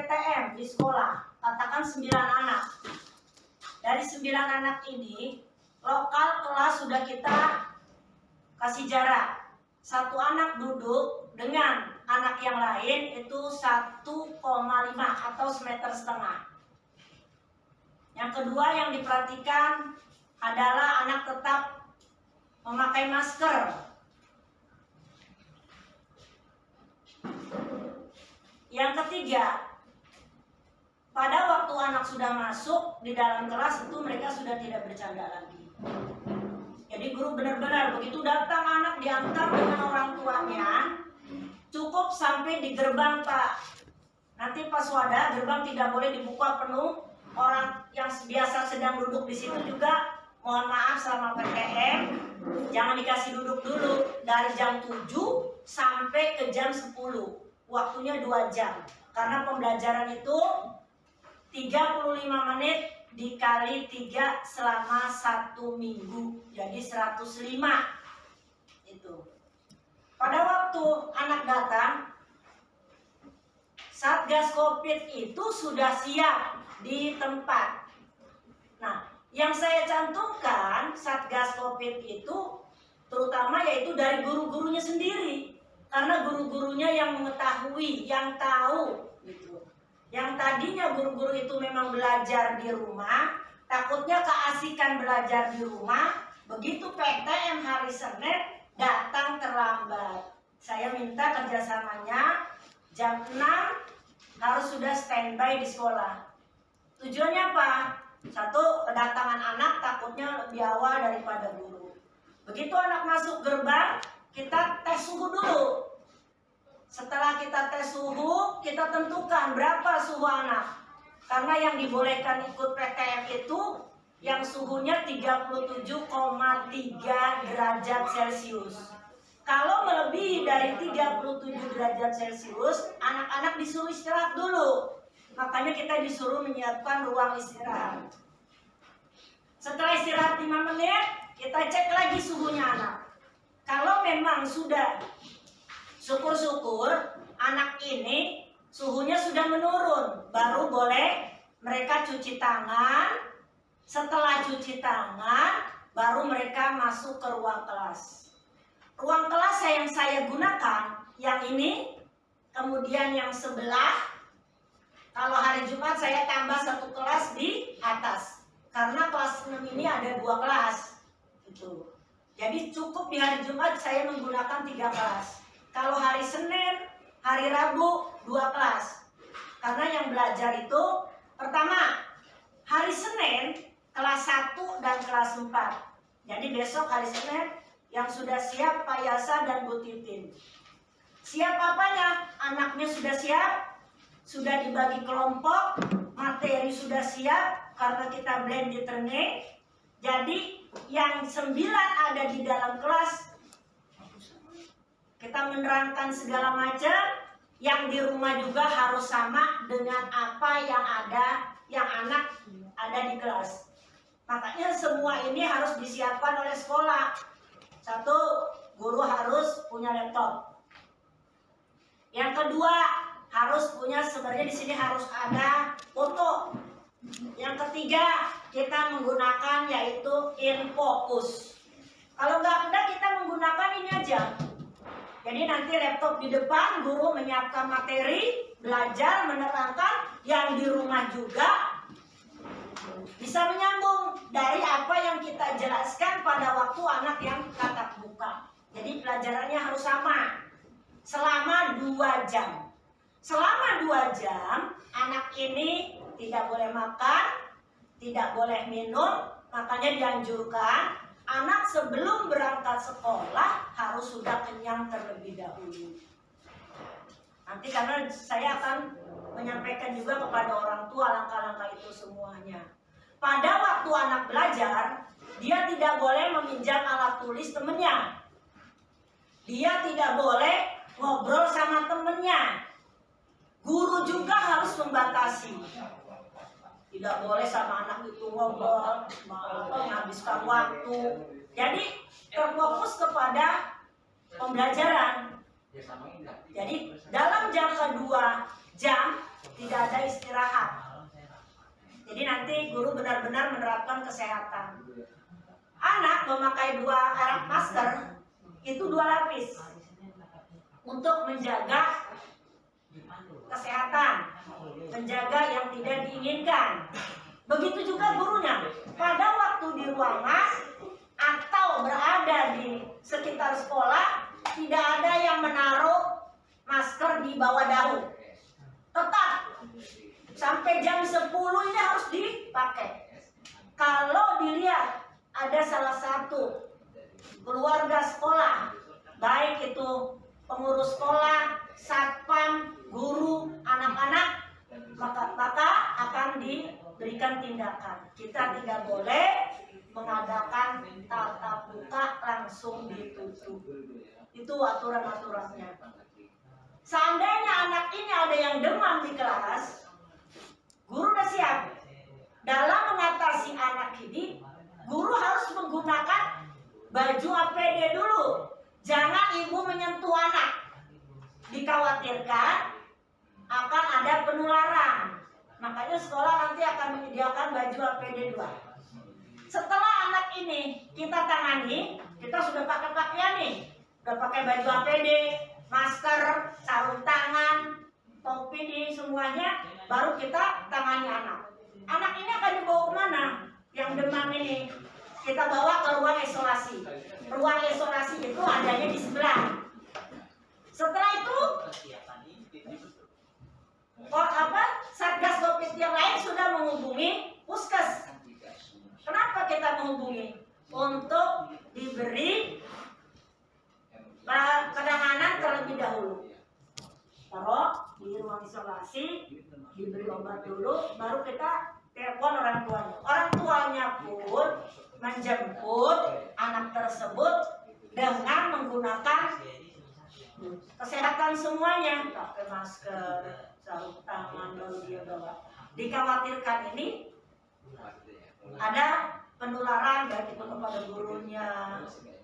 PTM di sekolah, katakan 9 anak. Dari 9 anak ini, lokal kelas sudah kita kasih jarak. Satu anak duduk dengan anak yang lain itu 1,5 atau 1,5 meter. Yang kedua yang diperhatikan adalah anak tetap memakai masker. Yang ketiga, pada waktu anak sudah masuk di dalam kelas itu mereka sudah tidak bercanda lagi. Jadi guru benar-benar begitu datang anak diantar dengan orang tuanya, cukup sampai di gerbang Pak. Nanti pas wadah gerbang tidak boleh dibuka penuh. Orang yang biasa sedang duduk di situ juga mohon maaf selama PTM jangan dikasih duduk dulu dari jam 7 sampai ke jam 10. Waktunya 2 jam. Karena pembelajaran itu 35 menit dikali 3 selama 1 minggu. Jadi 105. Itu. Pada waktu anak datang, Satgas Covid itu sudah siap di tempat. Nah, yang saya cantumkan Satgas Covid itu terutama yaitu dari guru-gurunya sendiri. Karena guru-gurunya yang mengetahui, yang tahu gitu. Yang tadinya guru-guru itu memang belajar di rumah, takutnya keasikan belajar di rumah, begitu PTM hari Senin datang terlambat. Saya minta kerjasamanya jam 6 harus sudah standby di sekolah. Tujuannya apa? Satu, kedatangan anak takutnya lebih awal daripada guru. Begitu anak masuk gerbang, kita tes suhu dulu. Setelah kita tes suhu, kita tentukan berapa suhu anak. Karena yang dibolehkan ikut PTM itu yang suhunya 37,3 derajat Celcius. Kalau melebihi dari 37 derajat Celcius, anak-anak disuruh istirahat dulu. Makanya kita disuruh menyiapkan ruang istirahat. Setelah istirahat 5 menit, kita cek lagi suhunya anak. Kalau memang sudah, syukur-syukur anak ini suhunya sudah menurun, baru boleh mereka cuci tangan. Setelah cuci tangan, baru mereka masuk ke ruang kelas. Ruang kelas yang saya gunakan, yang ini, kemudian yang sebelah. Kalau hari Jumat saya tambah 1 kelas di atas. Karena kelas 6 ini ada 2 kelas. Gitu. Jadi cukup di hari Jumat saya menggunakan 3 kelas. Kalau hari Senin, hari Rabu 2 kelas. Karena yang belajar itu pertama hari Senin kelas 1 dan kelas 4. Jadi besok hari Senin yang sudah siap Pak Yasa dan Bu Titin. Siap apanya? Anaknya sudah siap, sudah dibagi kelompok, materi sudah siap karena kita blended learning. Jadi yang 9 ada di dalam kelas kita menerangkan segala macam, yang di rumah juga harus sama dengan apa yang ada, yang anak ada di kelas. Makanya semua ini harus disiapkan oleh sekolah. Satu, guru harus punya laptop. Yang kedua, harus punya, sebenarnya di sini harus ada foto. Yang ketiga, kita menggunakan yaitu InFocus. Kalau nggak ada, kita menggunakan ini aja. Jadi nanti laptop di depan, guru menyiapkan materi, belajar, menerangkan, yang di rumah juga bisa menyambung dari apa yang kita jelaskan pada waktu anak yang tatap muka. Jadi pelajarannya harus sama selama 2 jam. Selama 2 jam, anak ini tidak boleh makan, tidak boleh minum, makanya dianjurkan anak sebelum berangkat sekolah harus sudah kenyang terlebih dahulu. Nanti karena saya akan menyampaikan juga kepada orang tua langkah-langkah itu semuanya. Pada waktu anak belajar, dia tidak boleh meminjam alat tulis temennya. Dia tidak boleh ngobrol sama temennya. Guru juga harus membatasi. Tidak boleh sama anak itu ngobrol, menghabiskan waktu. Jadi terfokus kepada pembelajaran. Jadi dalam jangka 2 jam tidak ada istirahat. Jadi nanti guru benar-benar menerapkan kesehatan. Anak memakai 2 alat masker itu 2 lapis untuk menjaga kesehatan, menjaga yang tidak diinginkan. Begitu juga gurunya. Pada waktu di ruangan atau berada di sekitar sekolah, tidak ada yang menaruh masker di bawah daun. Tetap sampai jam 10 ini harus dipakai. Kalau dilihat ada salah satu keluarga sekolah, baik itu pengurus sekolah, satpam, guru, anak-anak, maka akan diberikan tindakan. Kita tidak boleh mengadakan tatap muka langsung ditutup. Itu aturan-aturannya. Seandainya anak ini ada yang demam di kelas, guru udah siap. Dalam mengatasi anak ini, guru harus menggunakan baju APD dulu. Jangan ibu menyentuh anak. Dikhawatirkan akan ada penularan. Makanya sekolah nanti akan menyediakan baju APD 2. Setelah anak ini kita tangani, kita sudah pakai pakaian nih. Udah pakai baju APD, masker, sarung tangan, topi di semuanya, baru kita tangani anak. Anak ini akan dibawa kemana? Yang demam ini kita bawa ke ruang isolasi. Ruang isolasi itu adanya di sebelah. Setelah itu, Satgas Covid yang lain sudah menghubungi Puskes. Kenapa kita menghubungi? Untuk diberi penanganan terlebih dahulu. Taruh di ruang isolasi, diberi obat dulu, baru kita telepon orang tuanya. Orang tuanya pun menjemput anak tersebut dengan menggunakan kesehatan semuanya, pakai masker, sarung tangan, baru dia bawa. Dikhawatirkan ini ada penularan baik itu kepada gurunya,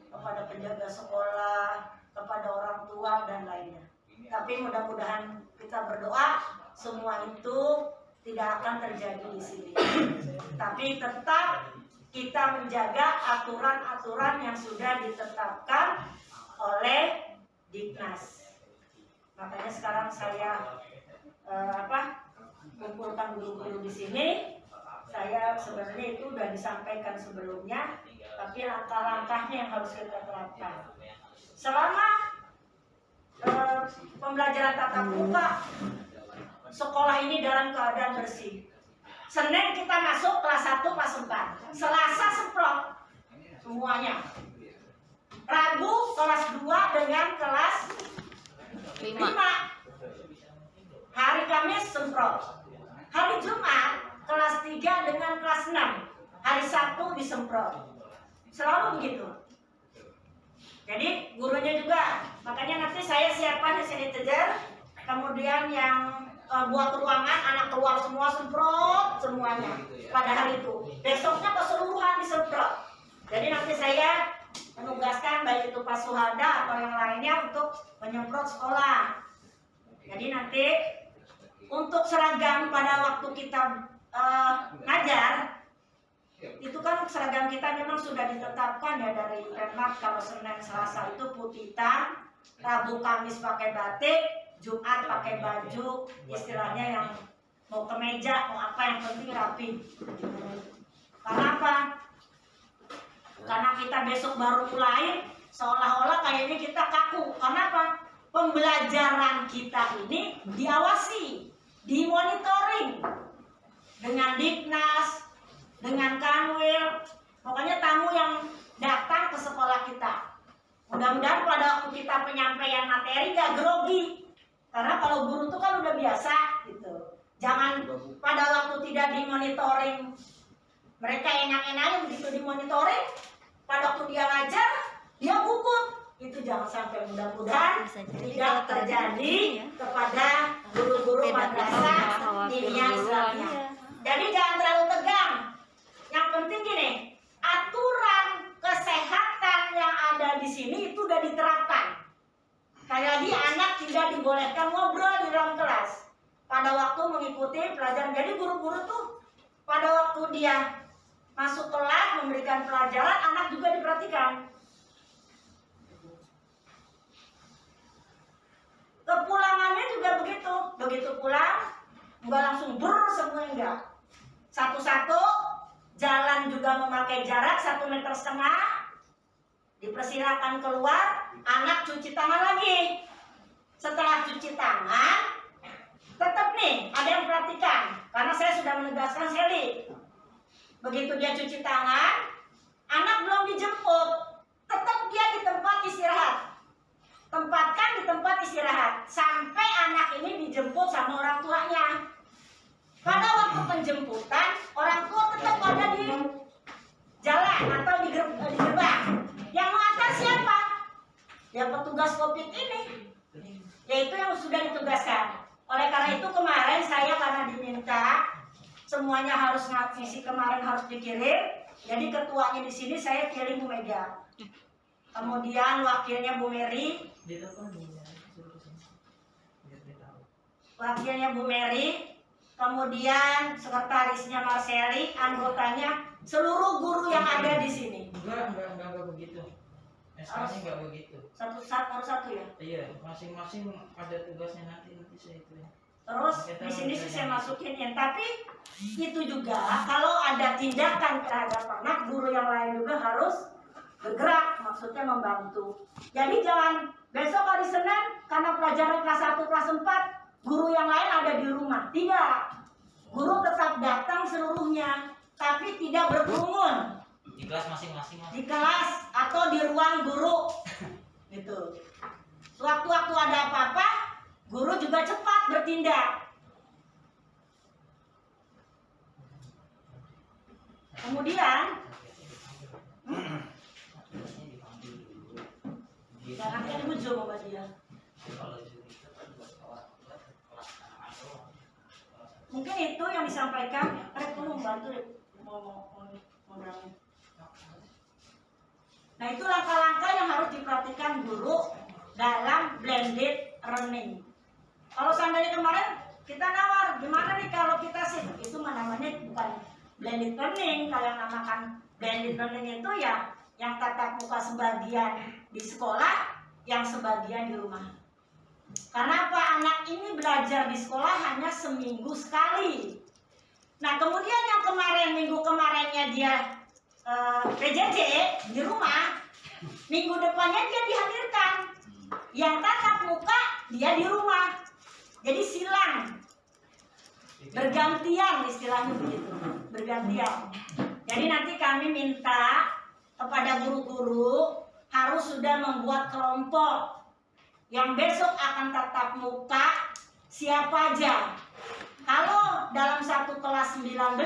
kepada penjaga sekolah, kepada orang tua dan lainnya. Tapi mudah-mudahan kita berdoa semua itu tidak akan terjadi di sini. Tapi tetap kita menjaga aturan-aturan yang sudah ditetapkan oleh Diknas. Makanya sekarang saya kumpulkan guru-guru di sini. Saya sebenarnya itu sudah disampaikan sebelumnya, tapi langkah-langkahnya yang harus kita terapkan. Selama pembelajaran tatap muka, sekolah ini dalam keadaan bersih. Senin kita masuk kelas 1, kelas 4. Selasa semprot semuanya. Rabu kelas 2 dengan kelas 5. Hari Kamis semprot. Hari Jumat kelas 3 dengan kelas 6. Hari Sabtu disemprot. Selalu begitu. Jadi gurunya juga. Makanya nanti saya siapkan di sini tejar. Kemudian yang buat ruangan, anak keluar semua semprot semuanya pada hari itu. Besoknya keseluruhan disemprot. Jadi nanti saya menugaskan baik itu Pak Suhada atau yang lainnya untuk menyemprot sekolah. Jadi nanti untuk seragam pada waktu kita ngajar, itu kan seragam kita memang sudah ditetapkan ya dari Pemkab. Kalau Senin Selasa itu putih hitam, Rabu Kamis pakai batik, Jumat pakai baju istilahnya yang mau kemeja mau apa yang penting rapi. Karena apa? Karena kita besok baru mulai, seolah-olah kayaknya kita kaku. Karena apa? Pembelajaran kita ini diawasi, dimonitoring dengan Diknas, dengan Kanwil, pokoknya tamu yang datang ke sekolah kita. Mudah-mudahan pada waktu kita penyampaian materi gak grogi. Karena kalau guru itu kan udah biasa gitu. Jangan pada waktu tidak dimonitoring, mereka enak-enaknya begitu dimonitoring, pada waktu dia ngajar, dia gugup. Itu jangan sampai, mudah-mudahan tidak terjadi kepada guru-guru madrasah diniyah Islamiyah. Jadi jangan terlalu tegang. Yang penting gini, aturan kesehatan yang ada di sini itu udah diterapkan. Kayak lagi anak tidak dibolehkan ngobrol di dalam kelas. pada waktu mengikuti pelajaran. Jadi guru-guru tuh pada waktu dia masuk kelas memberikan pelajaran, anak juga diperhatikan. Kepulangannya juga begitu. Begitu pulang, enggak langsung semua, enggak. Satu-satu, jalan juga memakai jarak 1,5 meter. Dipersilakan keluar, anak cuci tangan lagi. Setelah cuci tangan, tetap nih ada yang perhatikan, karena saya sudah menegaskan Sally. Begitu dia cuci tangan, anak belum dijemput, tetap dia di tempat istirahat. Tempatkan di tempat istirahat sampai anak ini dijemput sama orang tuanya. Pada waktu penjemputan, orang tua tetap ada di jalan atau di gerbang. Yang mengantar siapa? Ya petugas COVID ini, yaitu yang sudah ditugaskan. Oleh karena itu kemarin saya karena diminta semuanya harus ngisi, kemarin harus dikirim. Jadi ketuanya di sini saya kirim Bu Mega. Kemudian wakilnya Bu Mary. Wakilnya Bu Mary. Kemudian sekretarisnya Marceli, anggotanya, seluruh guru yang ada di sini. Enggak begitu. SK-nya enggak begitu. Harus satu ya? Iya, masing-masing ada tugasnya nanti saya itu ya. Terus di sini sih saya masukin ya, tapi itu juga kalau ada tindakan terhadap anak, guru yang lain juga harus bergerak, maksudnya membantu. Jadi jangan besok hari Senin karena pelajaran kelas 1, kelas 4 guru yang lain ada di rumah. Tidak. Guru tetap datang seluruhnya, tapi tidak berkerumun. Di kelas masing-masing. Di kelas atau di ruang guru. Gitu. Sewaktu-waktu ada apa-apa, guru juga cepat bertindak. Kemudian jangan kan ujung sama dia. Mungkin itu yang disampaikan. Tolong bantu mau. Nah itu langkah-langkah yang harus diperhatikan guru dalam blended learning. Kalau seandainya kemarin kita nawar, gimana nih kalau kita sih, itu namanya bukan blended learning. Kalau yang namakan blended learning itu ya yang tatap muka sebagian di sekolah, yang sebagian di rumah. Karena apa? Anak ini belajar di sekolah hanya seminggu sekali. Nah kemudian yang kemarin, minggu kemarinnya dia PJJ di rumah, minggu depannya dia dihadirkan. Yang tatap muka dia di rumah. Jadi silang, bergantian istilahnya begitu, bergantian. Jadi nanti kami minta kepada guru-guru harus sudah membuat kelompok yang besok akan tatap muka siapa aja. Kalau dalam satu kelas 19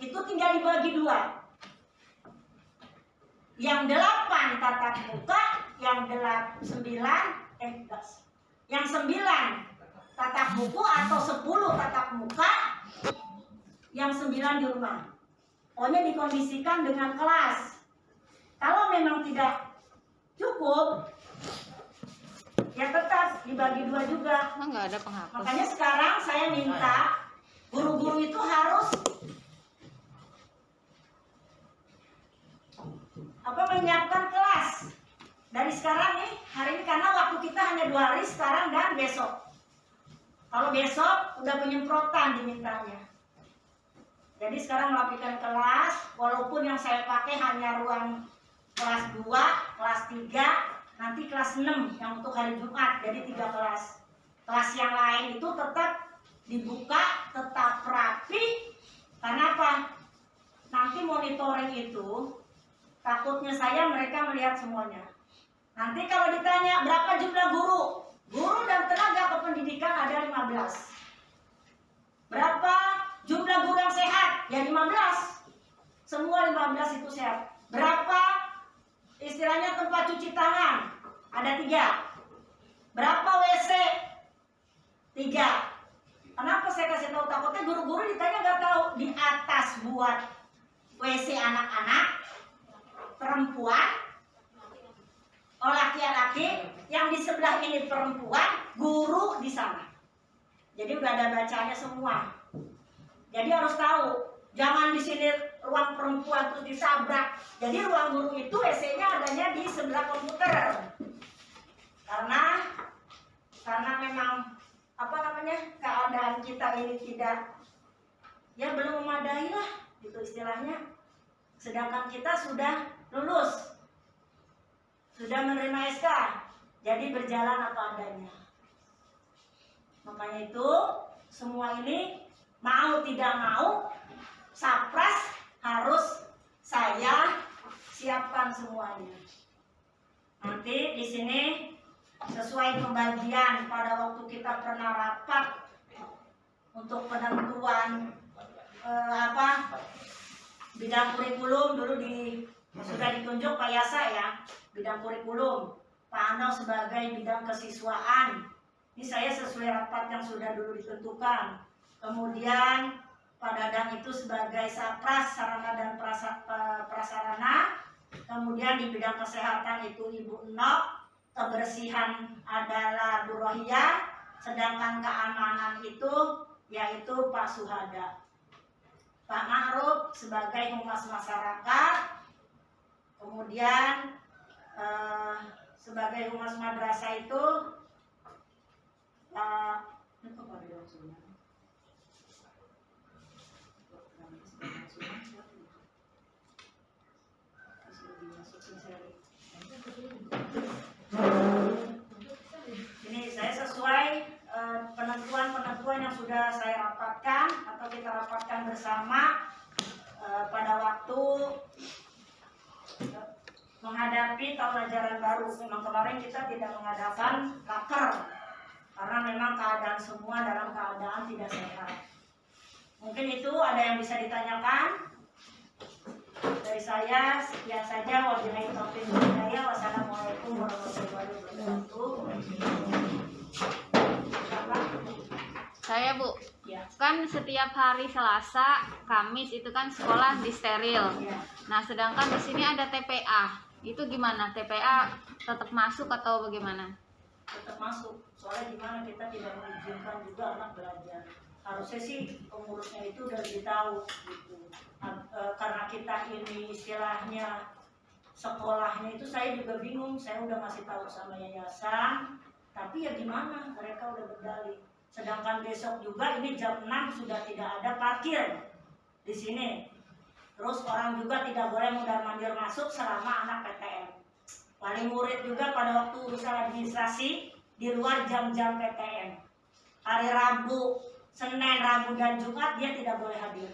itu tinggal dibagi 2. Yang 8 tatap muka, yang 9 tatap buku atau 10 tatap muka, yang 9 di rumah. Pokoknya dikondisikan dengan kelas. Kalau memang tidak cukup, ya tetap dibagi 2 juga. Nggak ada penghapus. Makanya sekarang saya minta guru-guru itu harus menyiapkan kelas dari sekarang nih, hari ini, karena waktu kita hanya 2 hari, sekarang dan besok. Kalau besok udah penyemprotan dimintanya. Jadi sekarang melakukan kelas, walaupun yang saya pakai hanya ruang kelas 2, kelas 3, nanti kelas 6 yang untuk hari Jumat, jadi 3 kelas. Kelas yang lain itu tetap dibuka, tetap rapi. Karena apa? Nanti monitoring itu takutnya saya mereka melihat semuanya. Nanti kalau ditanya berapa jumlah guru dan tenaga kependidikan ada 15. Berapa jumlah guru yang sehat? Ya 15. Semua 15 itu sehat. Berapa istilahnya tempat cuci tangan? Ada 3. Berapa WC? 3. Kenapa saya kasih tahu? Takutnya guru-guru ditanya nggak tahu. Di atas buat WC anak-anak, perempuan, laki-laki, yang di sebelah ini perempuan, guru di sana. Jadi udah ada bacanya semua. Jadi harus tahu, jangan di sini ruang perempuan terus disabrak. Jadi ruang guru itu WC-nya adanya di sebelah komputer. Karena memang apa namanya, keadaan kita ini tidak, ya belum memadai lah gitu istilahnya. Sedangkan kita sudah lulus, sudah menerima SK, jadi berjalan apa adanya. Makanya itu semua ini mau tidak mau Sapras harus saya siapkan semuanya. Nanti di sini sesuai pembagian pada waktu kita pernah rapat untuk penentuan bidang kurikulum dulu sudah ditunjuk Pak Yasa ya, bidang kurikulum, Pak Ano sebagai bidang kesiswaan. Ini saya sesuai rapat yang sudah dulu ditentukan. Kemudian Pak Dadang itu sebagai Sapras sarana dan prasarana. Kemudian di bidang kesehatan itu Ibu Enok, kebersihan adalah Bu Rohia, sedangkan keamanan itu yaitu Pak Suhada. Pak Ma'ruf sebagai humas masyarakat, kemudian sebagai humas madrasah itu ini saya sesuai penentuan yang sudah saya rapatkan atau kita rapatkan bersama pada waktu menghadapi tahun ajaran baru. Memang kemarin kita tidak mengadakan raker karena memang keadaan semua dalam keadaan tidak sehat. Mungkin itu ada yang bisa ditanyakan dari saya. Sekian saja. Wabillahi taufiq wal hidayah. Wassalamualaikum warahmatullahi wabarakatuh. Saya Bu, Ya. kan setiap hari Selasa, Kamis itu kan sekolah di steril. Ya. Nah, sedangkan di sini ada TPA. Itu gimana? TPA tetap masuk atau bagaimana? Tetap masuk. Soalnya gimana, kita tidak mengizinkan juga anak belajar. Harusnya sih pengurusnya itu udah lebih tahu gitu. Karena kita ini istilahnya sekolahnya itu saya juga bingung. Saya udah masih tahu sama yayasan, tapi ya gimana, mereka udah berdalih. Sedangkan besok juga ini jam 6 sudah tidak ada parkir di sini. Terus orang juga tidak boleh mundar-mandir masuk selama anak PTM. Wali murid juga pada waktu urusan administrasi di luar jam-jam PTM. Hari Rabu, Senin, Rabu dan Jumat dia tidak boleh hadir.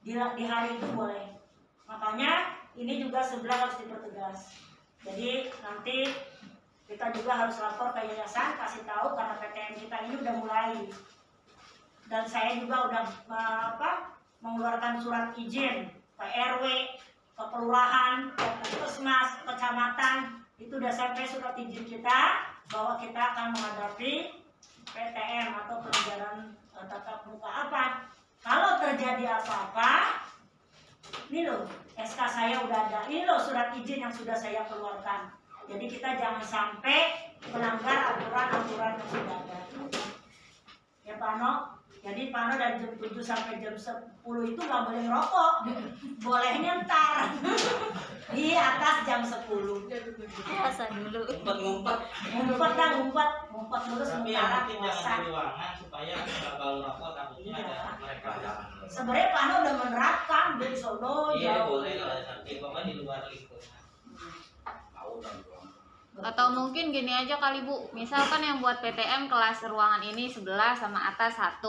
Di hari itu boleh. Makanya ini juga sebelah harus dipertegas. Jadi nanti kita juga harus lapor ke yayasan, kasih tahu karena PTM kita ini udah mulai. Dan saya juga udah mengeluarkan surat izin ke RW, ke kelurahan, ke puskesmas, kecamatan. Itu udah sampai surat izin kita bahwa kita akan menghadapi PTM atau pelajaran tatap muka apa. Kalau terjadi apa-apa, ini loh SK saya udah ada, ini loh surat izin yang sudah saya keluarkan. Jadi kita jangan sampai melanggar aturan-aturan yang sudah ada. Ya Pak Ano, jadi Pak Ano dari jam 7 sampai jam 10 itu nggak boleh ngerokok. Bolehnya ntar di atas jam 10. Puasa dulu. Ngumpet dulu Tapi sementara yang penting puasa. jangan di ruangan supaya nggak bau rokok, takutnya ada mereka. Sebenarnya Pak Ano udah menerapkan di Solo. Iya boleh kalau ada sakit, pokoknya di luar lingkungan. Atau mungkin gini aja kali Bu, misalkan yang buat PTM kelas ruangan ini sebelah sama atas 1.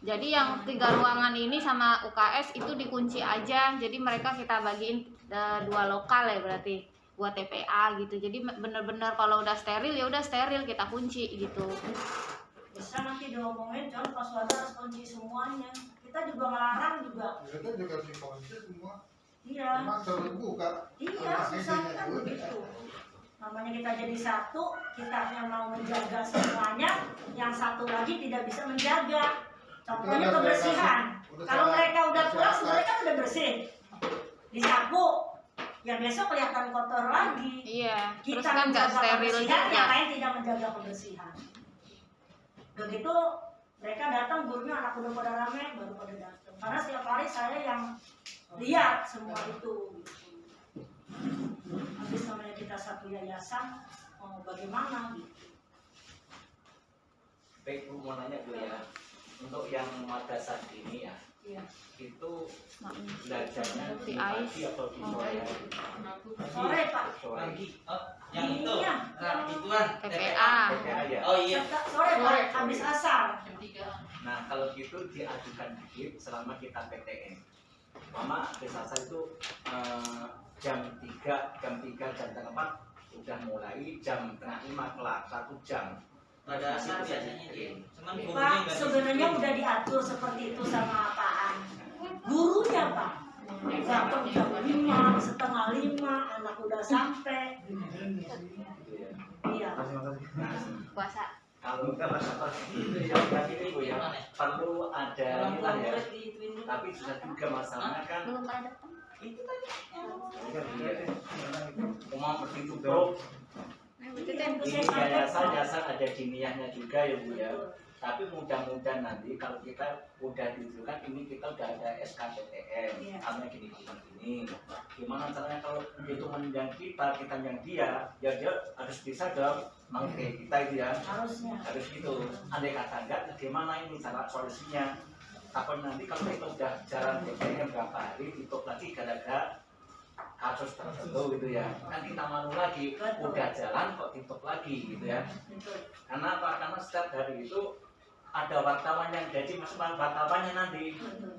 Jadi yang 3 ruangan ini sama UKS itu dikunci aja. Jadi mereka kita bagiin 2 lokal ya berarti buat TPA gitu. Jadi bener-bener kalau udah steril ya udah steril, kita kunci gitu. Bisa nanti diomongin, jangan pas wadah harus kunci semuanya. Kita juga melarang juga. Kita juga dikunci semua. Iya. Memang terbuka. Iya, susah kan begitu. Namanya kita jadi satu, kita yang mau menjaga semuanya, yang satu lagi tidak bisa menjaga. Contohnya Udah, kebersihan. udah Kalau salah. mereka udah pulang, Siapa? sebenarnya kan udah bersih. Disapu, ya besok kelihatan kotor lagi. Iya, terus Kita kan nggak menjaga steril kebersihan, juga. yang lain tidak menjaga kebersihan. Begitu Mereka datang, gurunya anak udah pada rame, baru pada datang. Karena setiap hari saya yang lihat semua itu. Gitu. Habis namanya kita satu yayasan, bagaimana gitu. Baik Bu, mau nanya Bu ya, untuk yang madrasah ini ya, Iya. itu belajarnya di Di pagi atau di sore? Sore Pak. Sore. Pagi. Oh, yang itu. Iya. Nah, ituan. PPA. PPA ya. Oh iya. Sore Pak, habis asar. Nah kalau gitu diajukan dikit selama kita PTN. Mama habis asar itu jam 3, jam 4 udah mulai, jam setengah 5 kelar 1 jam. Pada asar biasanya dia. Cuman gurunya Pak, nggak sebenarnya disiplin. udah diatur seperti itu sama apaan? Gurunya Pak. Datang jam 5, setengah 5, anak udah sampai. Gitu ya. Iya. Nah, Puasa. kalau kita apa yang tadi ini Bu ya, perlu ada inilah ya. Tapi sudah juga masalahnya kan Belum pernah datang. Umum seperti itu bro. Ini yayasan ada diniyahnya juga ya Bu ya. Tapi mudah-mudahan nanti kalau kita udah ditunjukkan ini kita udah ada SKPTN, Iya. karena gini. Gimana caranya kalau itu menunjang kita yang dia, ya dia harus bisa dong mengerti kita itu ya. Harusnya. Harus gitu. Andai kata enggak, gimana ini cara solusinya? Takut nanti kalau kita udah jalan PTN berapa hari, tutup lagi gara-gara kasus tertentu gitu ya. Kan kita malu lagi, udah jalan kok tutup lagi gitu ya. Betul. Karena apa? Karena setiap hari itu ada wartawan yang jadi masukan wartawannya nanti. Betul.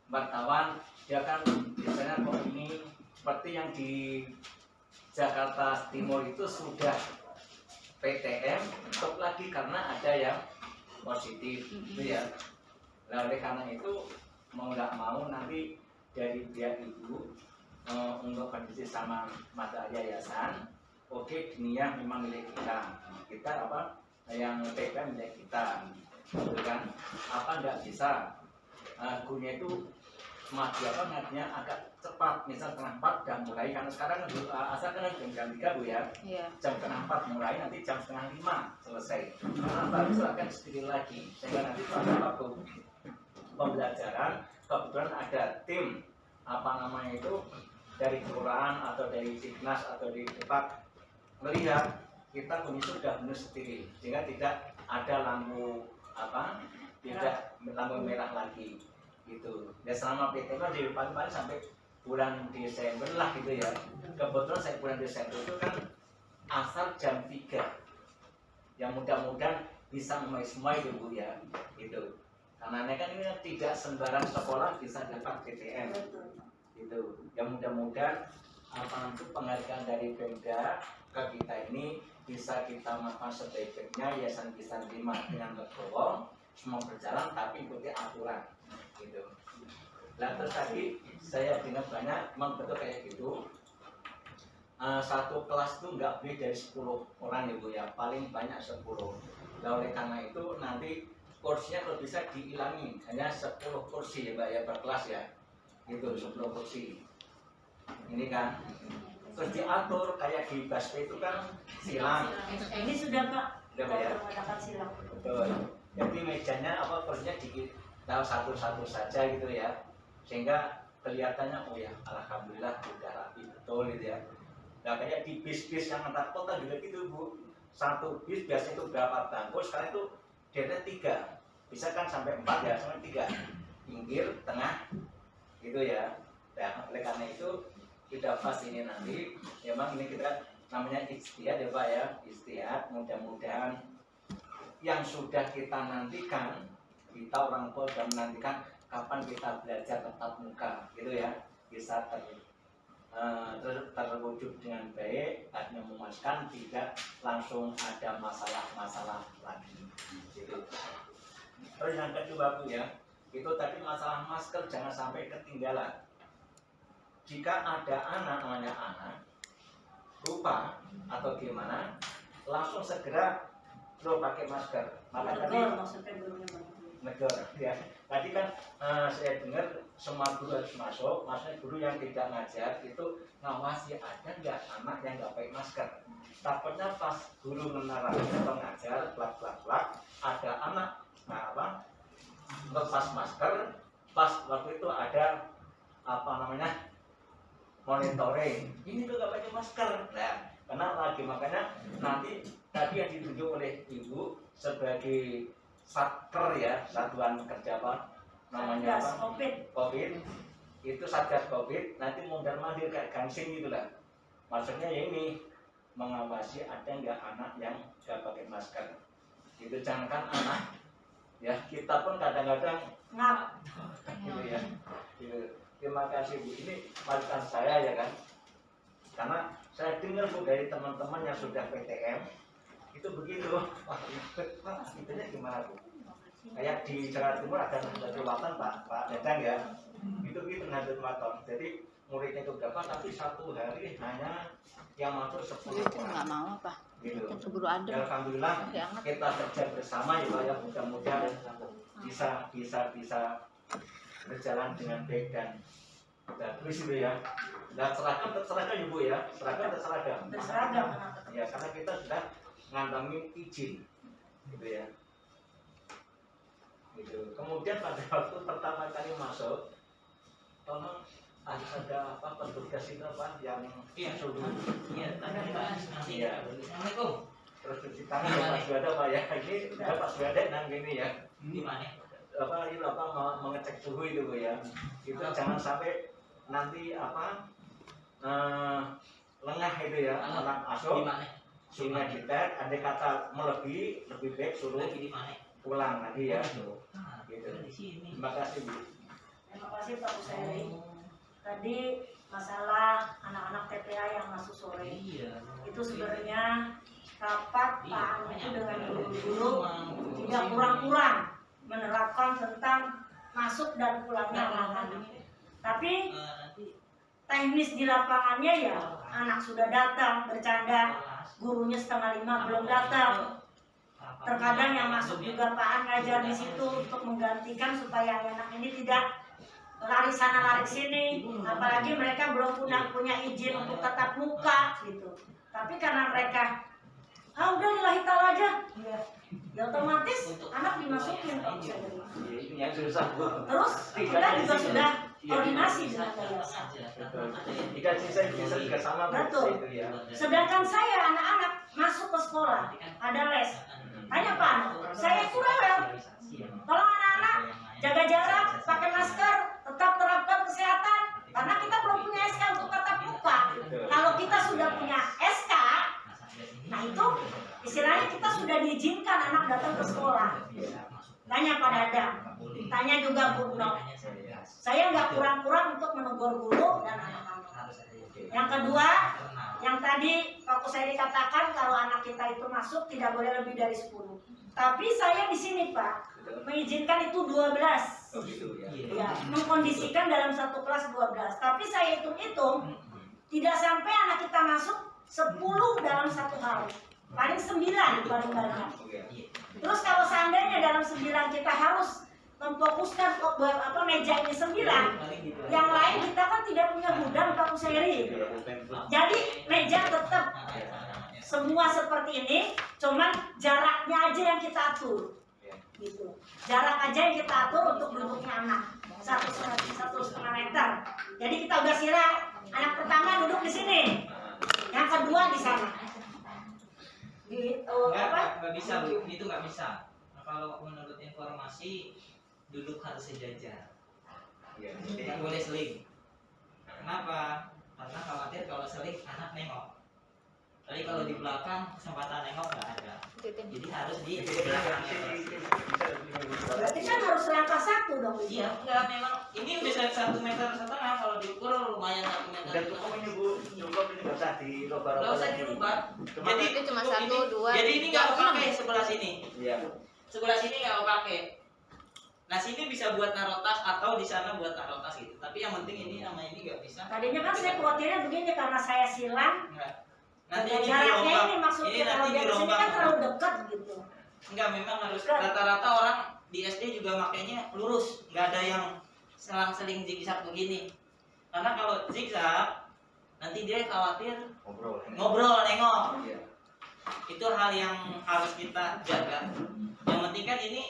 Wartawan dia kan biasanya kok ini seperti yang di Jakarta Timur itu sudah PTM tutup lagi karena ada yang positif gitu ya. Nah, oleh karena itu mau nggak mau nanti dari pihak ibu untuk kondisi sama mata yayasan, oke dunia memang milik kita apa yang PPM milik kita, gitu kan? Apa nggak bisa gurunya itu maju apa ngajinya agak cepat, misal setengah 4 dan mulai, karena sekarang asal kan jam 3 Bu ya, Iya. jam setengah 4 mulai, nanti jam setengah 5 selesai. Karena baru silakan sedikit lagi, sehingga nanti pada waktu pembelajaran kebetulan ada tim apa namanya itu dari kelurahan atau dari Dignas atau dari Depak melihat kita kondisi sudah benar steril, sehingga tidak ada lampu apa, tidak lampu merah lagi gitu. Dan selama PTM dari paling sampai bulan Desember lah gitu ya. Kebetulan saya bulan Desember itu kan asal jam 3. Yang mudah-mudahan bisa mulai semua itu Bu ya, gitu. Karena kan ini tidak sembarang sekolah bisa dapat PTM, gitu. Yang mudah-mudahan apa itu penghargaan dari Pemda ke kita ini bisa kita manfaatkan sebaik-baiknya, yayasan bisa terima dengan legowo, semua berjalan tapi ikuti aturan, gitu. Nah terus tadi saya dengar banyak, memang betul kayak gitu. Satu kelas itu nggak lebih dari 10 orang ya Bu ya, paling banyak 10. Nah oleh karena itu nanti kursinya kalau bisa dihilangi, hanya 10 kursi ya Mbak ya per kelas ya, gitu 10 kursi. Ini kan terus diatur kayak di basket itu kan silang. Ini sudah Pak. Sudah Pak ya. Mengadakan silang. Betul. Jadi mejanya apa kursinya tahu satu-satu saja gitu ya, sehingga kelihatannya oh ya alhamdulillah udah rapi betul gitu ya. Nah kayak di bis-bis yang antar kota juga gitu Bu, satu bis biasanya itu berapa bangku, sekarang itu dia 3, bisa kan sampai 4 ya, sampai 3 pinggir, tengah gitu ya. Nah oleh karena itu kita pas ini nanti, memang ini kita namanya ijtihad ya Pak ya, ijtihad. Mudah-mudahan yang sudah kita nantikan, kita orang tua sudah menantikan kapan kita belajar tatap muka gitu ya, bisa terwujud dengan baik, artinya memuaskan, tidak langsung ada masalah-masalah lagi gitu. Terus yang kedua Bu ya, itu tadi masalah masker jangan sampai ketinggalan. Jika ada anak namanya anak lupa atau gimana, langsung segera lo pakai masker. Maka tadi maksudnya gurunya negor ya. Tadi kan saya dengar semua guru harus masuk, maksudnya guru yang tidak ngajar itu ngawasi ada nggak anak yang nggak pakai masker. Takutnya pas guru menerangkan atau ngajar, plak ada anak lepas masker, pas waktu itu ada monitoring. Ini tuh gak pakai masker. Nah, karena lagi makanya nanti tadi yang ditunjuk oleh Ibu sebagai satker ya, satuan kerja namanya COVID. Itu Satgas COVID, nanti mondar-mandir kayak gansing gitu lah. Maksudnya ya ini mengawasi ada nggak anak yang nggak pakai masker. Itu jangankan anak, ya kita pun kadang-kadang ngap. gitu ya. Gitu. Terima kasih Bu. Ini masukan saya ya kan. Karena saya dengar Bu dari teman-teman yang sudah PTM itu begitu. Wah, itunya gimana Bu? Kayak di Jakarta Timur ada Nahdlatul Wathon Pak Dedang ya. Itu gitu Nahdlatul Wathon. Jadi muridnya itu berapa? Tapi satu hari hanya yang masuk 10 Itu orang. nggak mau apa? Gitu. Keburu adem. Ya, alhamdulillah Dianget. kita kerja bersama ya Pak ya, mudah-mudahan bisa berjalan dengan baik dan bagus itu ya. Dan seragam terseragam ya Bu ya, seragam terseragam. Berseragam. Ya karena kita sudah ngantongin izin, gitu ya. Gitu. Kemudian pada waktu pertama kali masuk, tolong harus ada apa petugas itu apa yang suruh. Iya, tanya nanti. Iya. Assalamualaikum. Terus cuci tangan ya Pak Suwada Pak ya. Ini udah Pak Suwada nang gini ya. Di mana? Itu mengecek suhu itu Bu ya. Itu jangan sampai nanti lengah itu ya, anak Di asuh mana? sehingga kita andai kata lebih baik suruh Lagi di mana? pulang nanti ya. Gitu. Gitu. Di sini. Terima kasih Bu. Terima kasih Pak Kuseri. Tadi masalah anak-anak TPA yang masuk sore. Iya. Itu sebenarnya rapat Pak Anu itu dengan guru-guru tidak kurang-kurang menerapkan tentang masuk dan pulangnya anak-anak. Tapi teknis di lapangannya ya anak sudah datang bercanda, gurunya 4:30 belum datang. Terkadang yang masuk juga Pak An ngajar di situ untuk menggantikan supaya anak ini tidak lari sana lari sini. Apalagi mereka belum punya izin untuk tatap muka gitu. Tapi karena mereka udah lillahi ta'ala aja, ya otomatis anak dimasukin Pak Kuseri. Ini yang susah Bu. Terus kita juga sudah koordinasi dengan yayasan. Jika sisa juga sama Bu Betul. itu ya. Sedangkan saya anak-anak masuk ke sekolah ada les. Tanya Pak Anu, saya itu rewel. Tolong anak-anak jaga jarak, pakai masker, tetap terapkan kesehatan. Karena kita belum punya SK untuk tatap muka. Kalau kita sudah punya SK, nah itu istilahnya kita sudah diizinkan anak datang ke sekolah. Tanya Pak Dadang, tanya juga Bu Nok. Saya nggak kurang-kurang untuk menegur guru dan anak-anak. Yang kedua, yang tadi Pak Kuseri katakan kalau anak kita itu masuk tidak boleh lebih dari 10. Tapi saya di sini Pak mengizinkan itu 12. Oh gitu ya. Ya, mengkondisikan dalam satu kelas 12. Tapi saya hitung-hitung tidak sampai anak kita masuk 10 dalam satu hari. Paling 9 paling banyak. Terus kalau seandainya dalam 9 kita harus memfokuskan meja ini 9, yang lain kita kan tidak punya gudang Pak Kuseri. Jadi meja tetap semua seperti ini, cuman jaraknya aja yang kita atur. Gitu. Jarak aja yang kita atur untuk duduknya anak 1,5 meter. Jadi kita udah siram, anak pertama duduk di sini, yang kedua di sana. Gitu. Nggak bisa Bu, itu nggak bisa. Nah, kalau menurut informasi duduk harus sejajar. Tidak boleh seling. Kenapa? Karena khawatir kalau seling anak nengok. Tapi kalau di belakang kesempatan nengok nggak ada. Jadi harus di belakang. Berarti kan harus langkah 1 dong. Iya, enggak memang ini bisa 1,5 meter kalau diukur lumayan 1 meter. Dan cukup ini Bu, cukup ini nggak usah dirubah. Nggak usah dirubah. Jadi Itu cuma ini- 1, 2. Jadi ini nggak pakai sebelah sini. Iya. Sebelah sini nggak pakai. Nah sini bisa buat naruh tas atau di sana buat naruh tas gitu. Tapi yang penting ini sama ini nggak bisa. Tadinya kan saya khawatirnya begini karena saya silang. Enggak. Nanti Nanti ini jaraknya dirombak. ini maksudnya Ini kalau nanti dari sini dirombak. kan terlalu dekat gitu. Enggak, memang harus rata-rata orang di SD juga makanya lurus. Nggak ada yang selang-seling zigzag begini. Karena kalau zigzag nanti dia khawatir ngobrol nengok. Iya. Itu hal yang harus kita jaga. Yang penting kan ini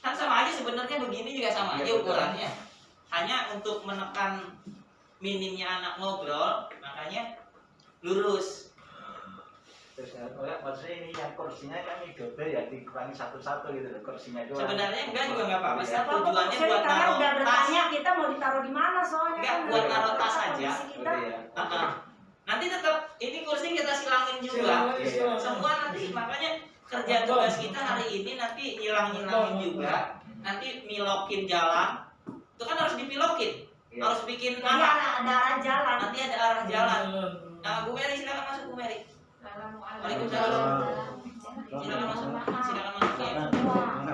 Kan sama aja sebenarnya, begini juga sama aja ukurannya. Hanya untuk menekan minimnya anak ngobrol, makanya lurus. Terus maksudnya ini yang kursinya kan ini double ya, dikurangi satu-satu gitu loh kursinya doang. Sebenarnya enggak juga nggak apa-apa. Iya. Saya tujuannya Saya buat karena naruh udah tas. bertanya kita mau ditaruh di mana soalnya. Enggak, kan buat udah naruh tas kondisi aja. kita. Gitu ya. Nanti tetap ini kursi kita silangin juga. Iya. Semua nanti makanya kerja tugas kita hari ini nanti ngilang-ngilangin juga. Nanti milokin jalan. Itu kan harus dipilokin. Iya. Harus bikin Jadi arah. ada arah jalan. Nanti ada arah jalan. Nah, Bu Mary silakan masuk, Bu Mary. Waalaikumsalam. Silakan masuk. Silakan masuk ya.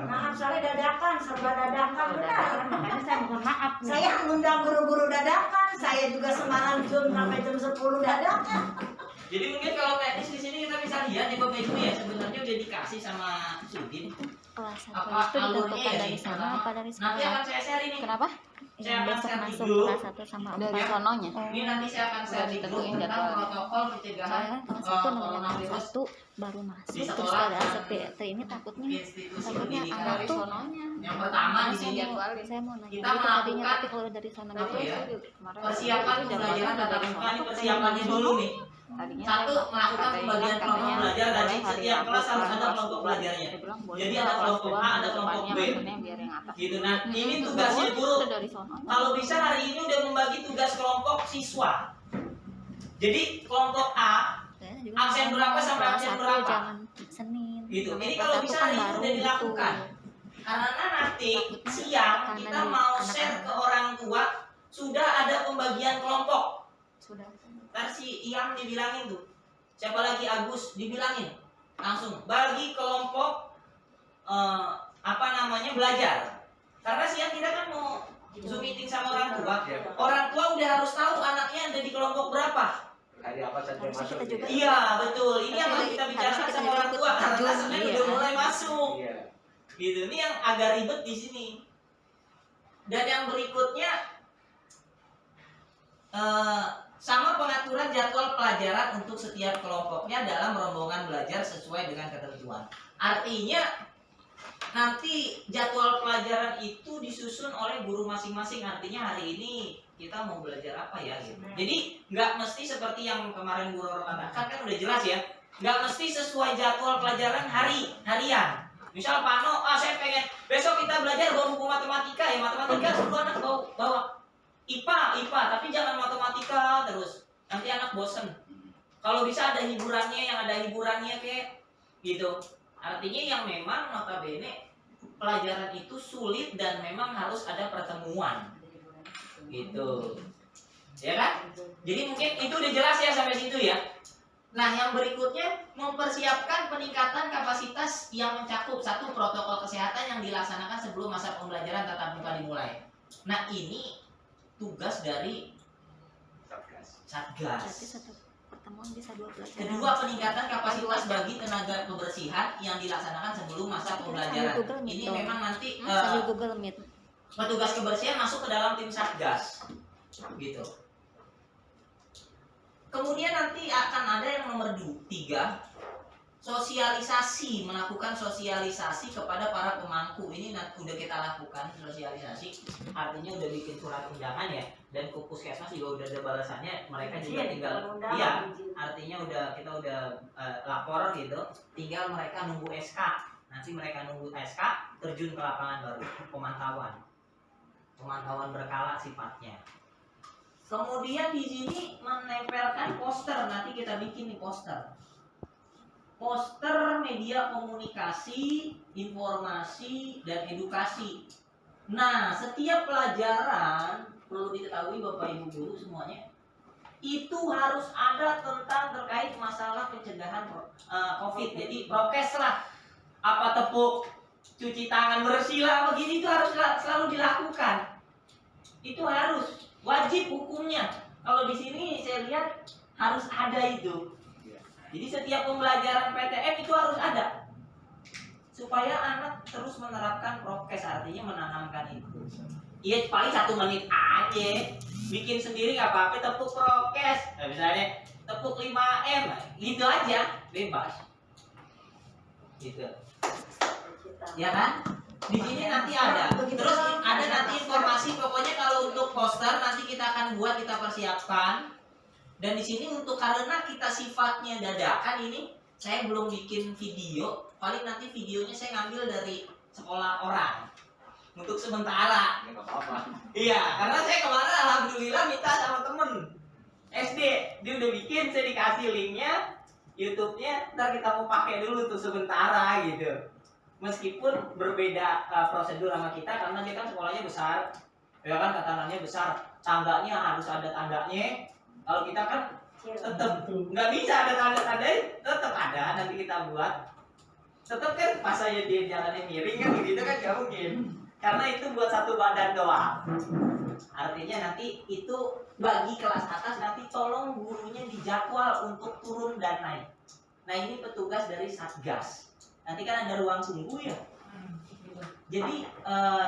Maaf, soalnya dadakan, serba dadakan benar. Makanya saya mohon maaf nih. Saya ngundang guru-guru dadakan, saya juga semalam Zoom sampai jam 10 dadakan. Jadi mungkin kalau teknis di sini kita bisa lihat ya Bapak Ibu ya, sebenarnya udah dikasih sama Sudin. Kelas Apa 1 itu alurnya ditentukan ya dari nih? sana apa dari Nanti sekolah? akan saya share ini. Kenapa? Saya Yang akan besok share masuk dulu. kelas 1 sama Udah 4 ya? sononya. Ini nanti saya akan share di grup Ditentuin tentang jadwal. protokol pencegahan Saya kan kelas 1 namanya coronavirus kelas 1 baru masuk di terus sekolah ada dan SPT ini takutnya institusi takutnya pendidikan. anak tuh sononya. Yang pertama di saya sini saya mau nanya kita itu tadinya melakukan tapi kalau dari sana apa ya? kemarin Persiapan itu jadwalnya pembelajaran tatap dari muka sono, ini kok persiapannya tadinya dulu nih. tadinya Satu, saya melakukan katanya pembagian kelompok katanya belajar. Tadi boleh hari setiap Rabu kelas harus kelas ada kelompok dua. belajarnya. Dia bilang boleh Jadi kalau ada kelas kelompok dua A, ada minggu kelompok depannya B. maksudnya biar yang atas Gitu. Nah, ini itu tugasnya guru. dari sono Kalau bisa hari ini udah membagi tugas kelompok siswa. Jadi kelompok A absen berapa sampai absen berapa? Jangan Senin. Gitu. Sampai Ini kelas kalau satu bisa kan hari ini baru udah gitu. dilakukan. Karena nanti Takutnya siang tekanan kita di mau anak-anak. share ke orang tua sudah ada pembagian kelompok. Sudah. Ntar si Iam dibilangin tuh. Siapa lagi Agus dibilangin. Langsung bagi kelompok apa namanya belajar. Karena siang kita kan mau Zoom meeting sama orang tua. Orang tua udah harus tahu anaknya ada di kelompok berapa. Hari apa saja Harusnya masuk kita juga. Iya betul. Ini yang harus kita Harusnya bicarakan kita sama juga orang ikut tua karena Zoom, Senin iya. udah mulai masuk. Iya. Gitu. Ini yang agak ribet di sini. Dan yang berikutnya sama pengaturan jadwal pelajaran untuk setiap kelompoknya dalam rombongan belajar sesuai dengan ketentuan. Artinya nanti jadwal pelajaran itu disusun oleh guru masing-masing. Artinya hari ini kita mau belajar apa ya gitu. Jadi nggak mesti seperti yang kemarin guru katakan kan udah jelas ya. Nggak mesti sesuai jadwal pelajaran harian. Misal Pak No, saya pengen besok kita belajar bawa buku matematika ya, matematika dulu anak bawa IPA, tapi jangan matematika terus. Nanti anak bosen. Kalau bisa ada hiburannya, yang ada hiburannya kayak gitu. Artinya yang memang notabene pelajaran itu sulit dan memang harus ada pertemuan. Gitu. Ya kan? Jadi mungkin itu udah jelas ya sampai situ ya. Nah, yang berikutnya mempersiapkan peningkatan kapasitas yang mencakup satu protokol kesehatan yang dilaksanakan sebelum masa pembelajaran tatap muka dimulai. Nah, ini tugas dari Satgas. Berarti Satgas. satu pertemuan bisa 2 pelajaran. Kedua, peningkatan kapasitas bagi tenaga kebersihan yang dilaksanakan sebelum masa pembelajaran. Google Meet Ini dong. memang nanti Sambil Google Meet. petugas kebersihan masuk ke dalam tim Satgas. Gitu. Kemudian nanti akan ada yang nomor 3, sosialisasi, melakukan sosialisasi kepada para pemangku. Ini udah kita lakukan sosialisasi, artinya udah bikin surat undangan ya, dan ke puskesmas juga udah ada balasannya. Mereka juga tinggal, iya, artinya kita udah lapor gitu, tinggal mereka nunggu SK. Nanti mereka nunggu SK, terjun ke lapangan baru, pemantauan berkala sifatnya. Kemudian di sini menempelkan poster, nanti kita bikin nih poster media komunikasi, informasi, dan edukasi. Nah, setiap pelajaran perlu diketahui Bapak Ibu guru semuanya itu harus ada tentang terkait masalah pencegahan COVID. Jadi prokes lah, apa tepuk, cuci tangan bersih lah, begini itu harus selalu dilakukan. Itu harus wajib hukumnya. Kalau di sini saya lihat harus ada itu. Jadi setiap pembelajaran PTM itu harus ada supaya anak terus menerapkan prokes, artinya menanamkan itu. Iya paling 1 menit aja, bikin sendiri nggak apa-apa, tepuk prokes. Nah, misalnya tepuk 5M, gitu aja, bebas. Gitu. Ya kan? Di sini nanti ada. Terus ada nanti informasi, pokoknya kalau untuk poster nanti kita akan buat, kita persiapkan. Dan di sini untuk karena kita sifatnya dadakan ini, saya belum bikin video. Paling nanti videonya saya ngambil dari sekolah orang. Untuk sementara. Ya nggak apa-apa. Iya, karena saya kemarin alhamdulillah minta sama temen SD, dia udah bikin, saya dikasih linknya, YouTube-nya, ntar kita mau pakai dulu tuh sementara gitu. Meskipun berbeda prosedur sama kita, karena dia kan sekolahnya besar, ya kan, tatanannya besar, tangganya harus ada tandanya. Kalau kita kan tetap nggak bisa ada tanda-tanda, tetap ada, nanti kita buat. Tetap kan pas saya dia jalannya miring kan begitu kan nggak mungkin, karena itu buat satu badan doang. Artinya nanti itu bagi kelas atas, nanti tolong gurunya dijadwal untuk turun dan naik. Nah ini petugas dari Satgas. Nanti kan ada ruang tunggu ya. Jadi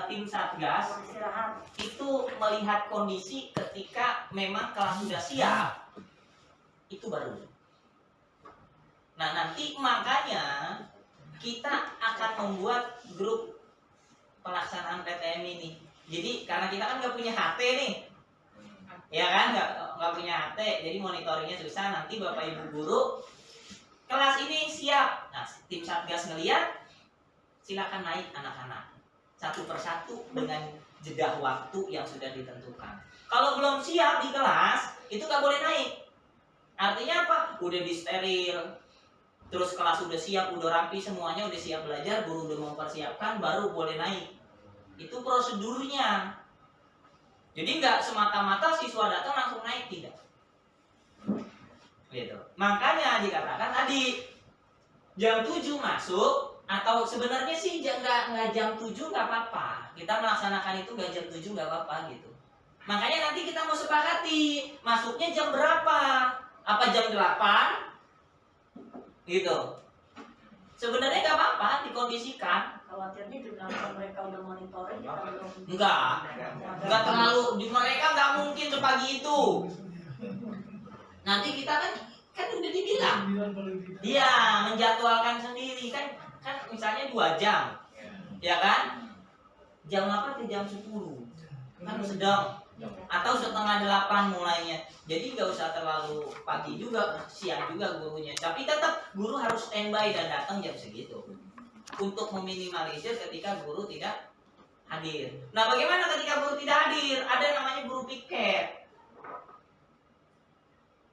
tim Satgas itu melihat kondisi ketika memang kelas sudah siap, itu baru. Nah nanti makanya kita akan membuat grup pelaksanaan PTM ini. Jadi karena kita kan nggak punya HT nih, ya kan, nggak punya HT, jadi monitoringnya susah. Nanti bapak ibu guru kelas ini siap, nah tim Satgas ngeliat, silakan naik anak-anak satu persatu dengan jeda waktu yang sudah ditentukan. Kalau belum siap di kelas itu nggak boleh naik. Artinya apa? Udah disteril, terus kelas udah siap, udah rapi, semuanya udah siap belajar, guru udah mempersiapkan, baru boleh naik. Itu prosedurnya. Jadi nggak semata-mata siswa datang langsung naik, tidak. Gitu. Makanya dikatakan tadi jam 7 masuk, atau sebenarnya sih nggak jam 7 nggak apa-apa. Kita melaksanakan itu nggak jam 7 nggak apa-apa gitu. Makanya nanti kita mau sepakati masuknya jam berapa? Apa jam 8? Gitu. Sebenarnya nggak apa-apa dikondisikan. Khawatirnya juga kalau mereka udah monitoring kita belum. Enggak terlalu di mereka nggak mungkin sepagi itu. Nanti kita kan udah dibilang. Dia menjadwalkan sendiri kan misalnya 2 jam. Ya kan? Jam 8 ke jam 10. Kan sedang atau setengah 8 mulainya. Jadi nggak usah terlalu pagi juga, siang juga gurunya. Tapi tetap guru harus standby dan datang jam segitu. Untuk meminimalisir ketika guru tidak hadir. Nah, bagaimana ketika guru tidak hadir? Ada yang namanya guru piket.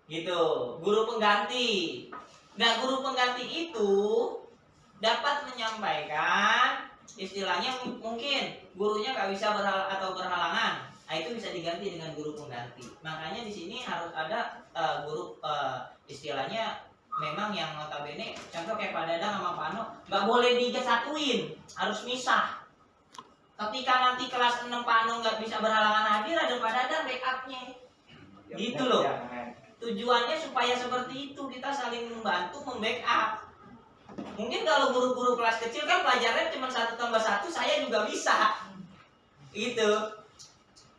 Gitu, guru pengganti. Nah, guru pengganti itu dapat menyampaikan, istilahnya mungkin gurunya nggak bisa berhalangan. Nah, itu bisa diganti dengan guru pengganti. Makanya di sini harus ada guru istilahnya memang yang notabene, contoh kayak Pak Dadang sama Pak Ano, nggak boleh disatuin, harus misah. Ketika nanti kelas 6 Pak Ano nggak bisa berhalangan hadir, ada Pak Dadang backupnya. Gitu loh. Tujuannya supaya seperti itu, kita saling membantu, membackup. Mungkin kalau guru-guru kelas kecil kan pelajarannya cuma 1 tambah 1, saya juga bisa. Gitu.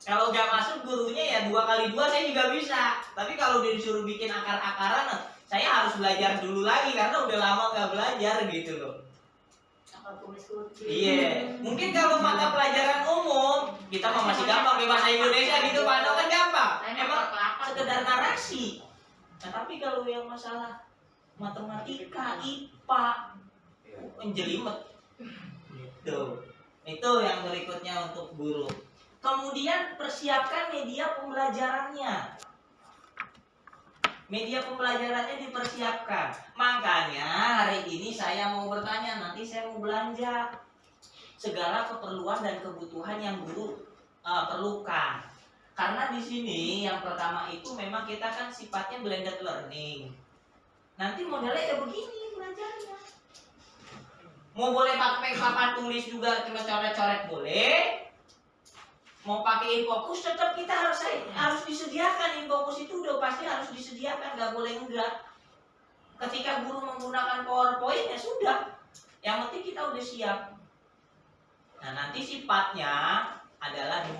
Kalau nggak masuk gurunya ya 2 kali 2 saya juga bisa. Tapi kalau dia disuruh bikin akar-akaran, saya harus belajar dulu lagi karena udah lama nggak belajar gitu loh. Iya, mungkin kalau mata pelajaran umum kita mah masih gampang, kayak bahasa Indonesia gitu, Pak Ano kan gampang. Emang sekedar narasi. Nah, tapi kalau yang masalah matematika, IPA, menjelimet. Gitu. Itu yang berikutnya untuk guru. Kemudian persiapkan media pembelajarannya. Media pembelajarannya dipersiapkan. Makanya hari ini saya mau bertanya, nanti saya mau belanja segala keperluan dan kebutuhan yang guru perlukan. Karena di sini yang pertama itu memang kita kan sifatnya blended learning. Nanti modelnya ya begini belajarnya. Mau boleh pakai papan tulis juga, cuma coret-coret boleh. Mau pakai infokus tetap kita harus disediakan. Infokus itu udah pasti harus disediakan, nggak boleh enggak. Ketika guru menggunakan PowerPoint ya sudah, yang penting kita udah siap. Nah nanti sifatnya adalah 2.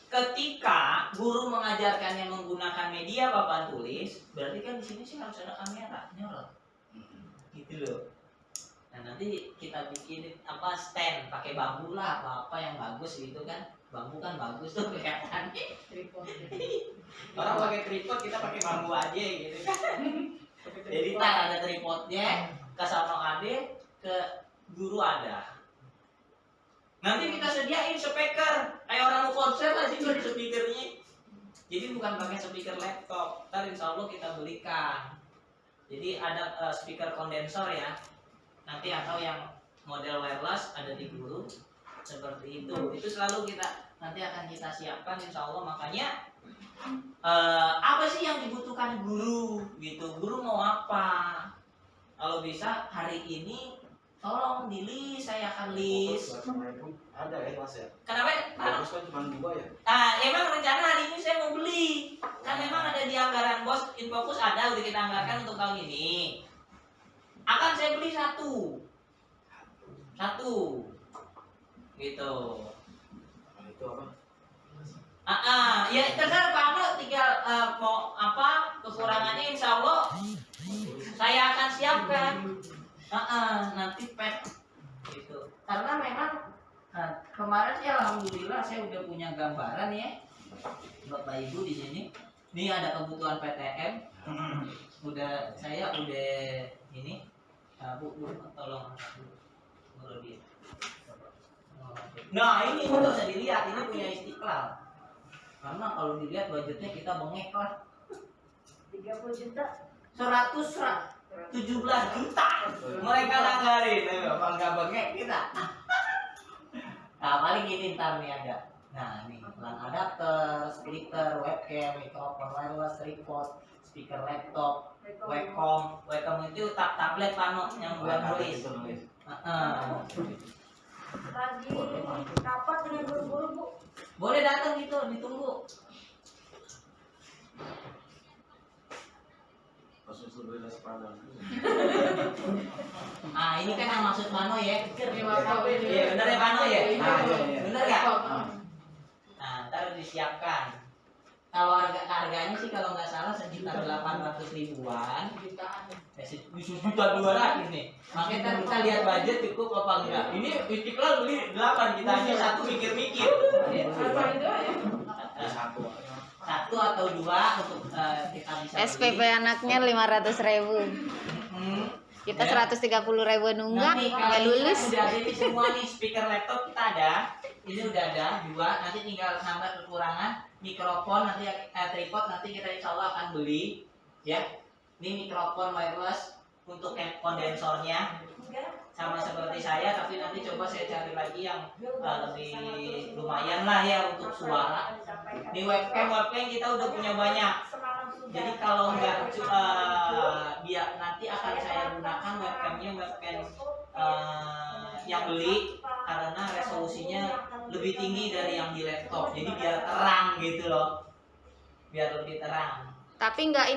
Ketika guru mengajarkannya menggunakan media papan tulis, berarti kan di sini sih harus ada kamera, nyorot, gitu loh. Nah nanti kita bikin apa stand pakai bambu lah, apa yang bagus gitu kan. Bambu kan bagus tuh kelihatan. Orang pakai tripod, kita pakai bambu aja gitu kan. Jadi tar ada tripodnya, ke sono ada, ke guru ada. Nanti kita sediain speaker, kayak orang mau konser lah sih ada speakernya. Jadi bukan pakai speaker laptop, ntar insya Allah kita belikan. Jadi ada speaker kondensor ya, nanti atau yang model wireless ada di guru seperti itu. Itu selalu kita nanti akan kita siapkan insya Allah. Makanya apa sih yang dibutuhkan guru gitu? Guru mau apa? Kalau bisa hari ini tolong di list, saya akan list. Ada ya Mas ya? Kenapa? Bagus kan cuma 2 ya? Nah, emang rencana hari ini saya mau beli. Kan memang ada di anggaran bos, Infokus ada udah kita anggarkan untuk tahun ini. Akan saya beli satu. Gitu. Nah, itu apa? Ya terserah Pak Ano, tinggal mau apa kekurangannya insya Allah saya akan siapkan. Nanti pet gitu. Karena memang kemarin sih alhamdulillah saya udah punya gambaran ya, Bapak Ibu di sini. Ini ada kebutuhan PTM. Saya udah ini. Bu, tolong Bu dia. Nah ini nggak usah dilihat, ini punya Istiqlal. Karena kalau dilihat budgetnya kita bengek lah. 30 juta. 117 juta mereka langgarin, Bapak nggak bengek kita. Nah paling ini ntar nih ada. Nah nih LAN adapter, speaker, webcam, mikrofon wireless, tripod, speaker laptop, webcam itu tablet Pano yang buat nulis. Lagi rapat dengan guru-guru Bu. Boleh datang gitu, ditunggu. Kasus lebih sepanjang. Nah ini kan yang maksud Pano ya. Iya, Iya bener ya Pano ya. Iya. Bener ya. Nah ntar disiapkan. Kalau harganya sih kalau nggak salah sekitar 800 ribuan. Juta 200 nih. Makanya ntar kita lihat budget cukup apa enggak. Ini Istiqlal beli 8, kita hanya satu mikir-mikir. Satu atau dua untuk kita bisa SPP beli. anaknya 500.000. Kita 130.000 nunggak, Nanti nggak kalau ini lulus. udah ada di semua nih speaker laptop kita ada. Ini udah ada 2, nanti tinggal nambah kekurangan mikrofon nanti tripod nanti kita insya Allah akan beli ya. Ini mikrofon wireless untuk kondensornya sama seperti saya, tapi nanti coba saya cari lagi yang lebih lumayan lah ya untuk suara. Di webcam kita udah punya banyak. Jadi kalau nggak biar nanti akan saya gunakan webcamnya webcam yang beli karena resolusinya lebih tinggi dari yang di laptop. Jadi biar terang gitu loh, biar lebih terang. Tapi nggak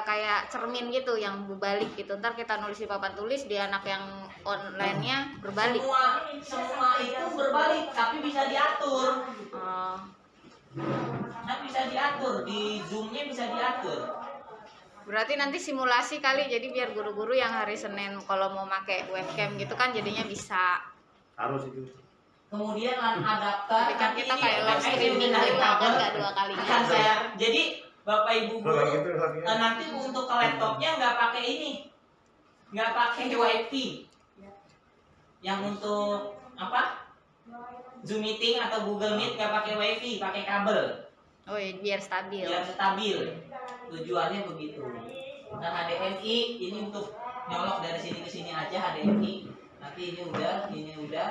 kayak cermin gitu yang berbalik gitu. Ntar kita nulis di papan tulis, di anak yang online-nya berbalik. Semua itu berbalik, tapi bisa diatur. Oh. Nah, bisa diatur di Zoom-nya bisa diatur. Berarti nanti simulasi kali, jadi biar guru-guru yang hari Senin kalau mau pakai webcam gitu kan jadinya bisa. Harus itu. Kemudian LAN adapter. Tapi kan kita kayak live streaming gitu kan nggak 2 kalinya Akan aja. saya, jadi Bapak Ibu guru gitu, nanti untuk ke laptopnya nggak pakai ini, nggak pakai WiFi. Yang untuk apa? Zoom meeting atau Google Meet nggak pakai WiFi, pakai kabel. Oh iya, biar stabil. Biar stabil. Tujuannya begitu. Dan HDMI ini untuk nyolok dari sini ke sini aja HDMI. Nanti ini udah.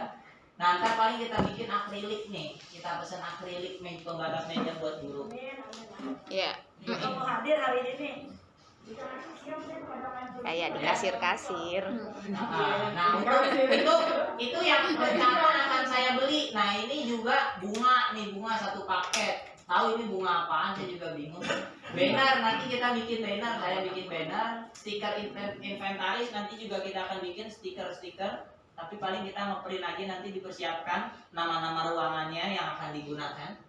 Nah, ntar paling kita bikin akrilik nih. Kita pesen akrilik pembatas meja buat guru. Iya. Kamu hadir hari ini. Kayak di kasir-kasir. Nah, itu yang rencana akan saya beli. Nah, ini juga bunga satu paket. Tahu ini bunga apaan saya juga bingung. Banner nanti kita bikin banner, saya bikin banner, stiker inventaris nanti juga kita akan bikin stiker. Tapi paling kita ngeprint lagi nanti dipersiapkan nama-nama ruangannya yang akan digunakan.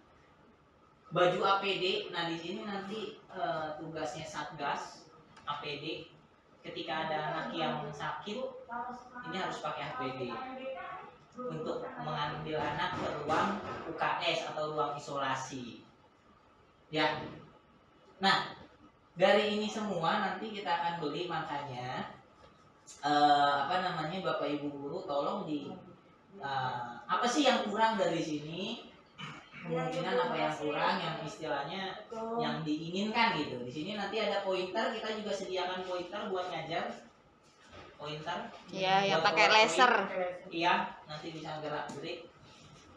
Baju APD, nah di sini nanti tugasnya Satgas APD. ketika ada anak yang sakit ini harus pakai APD untuk mengambil anak ke ruang UKS atau ruang isolasi ya. Nah dari ini semua nanti kita akan beli, makanya Bapak Ibu guru tolong apa sih yang kurang dari sini, kemungkinan apa yang kurang, yang istilahnya yang diinginkan gitu. Di sini nanti ada pointer, kita juga sediakan pointer buat ngajar. Pointer Iya, yang buat pakai PowerPoint. laser. Iya, nanti bisa gerak-gerik.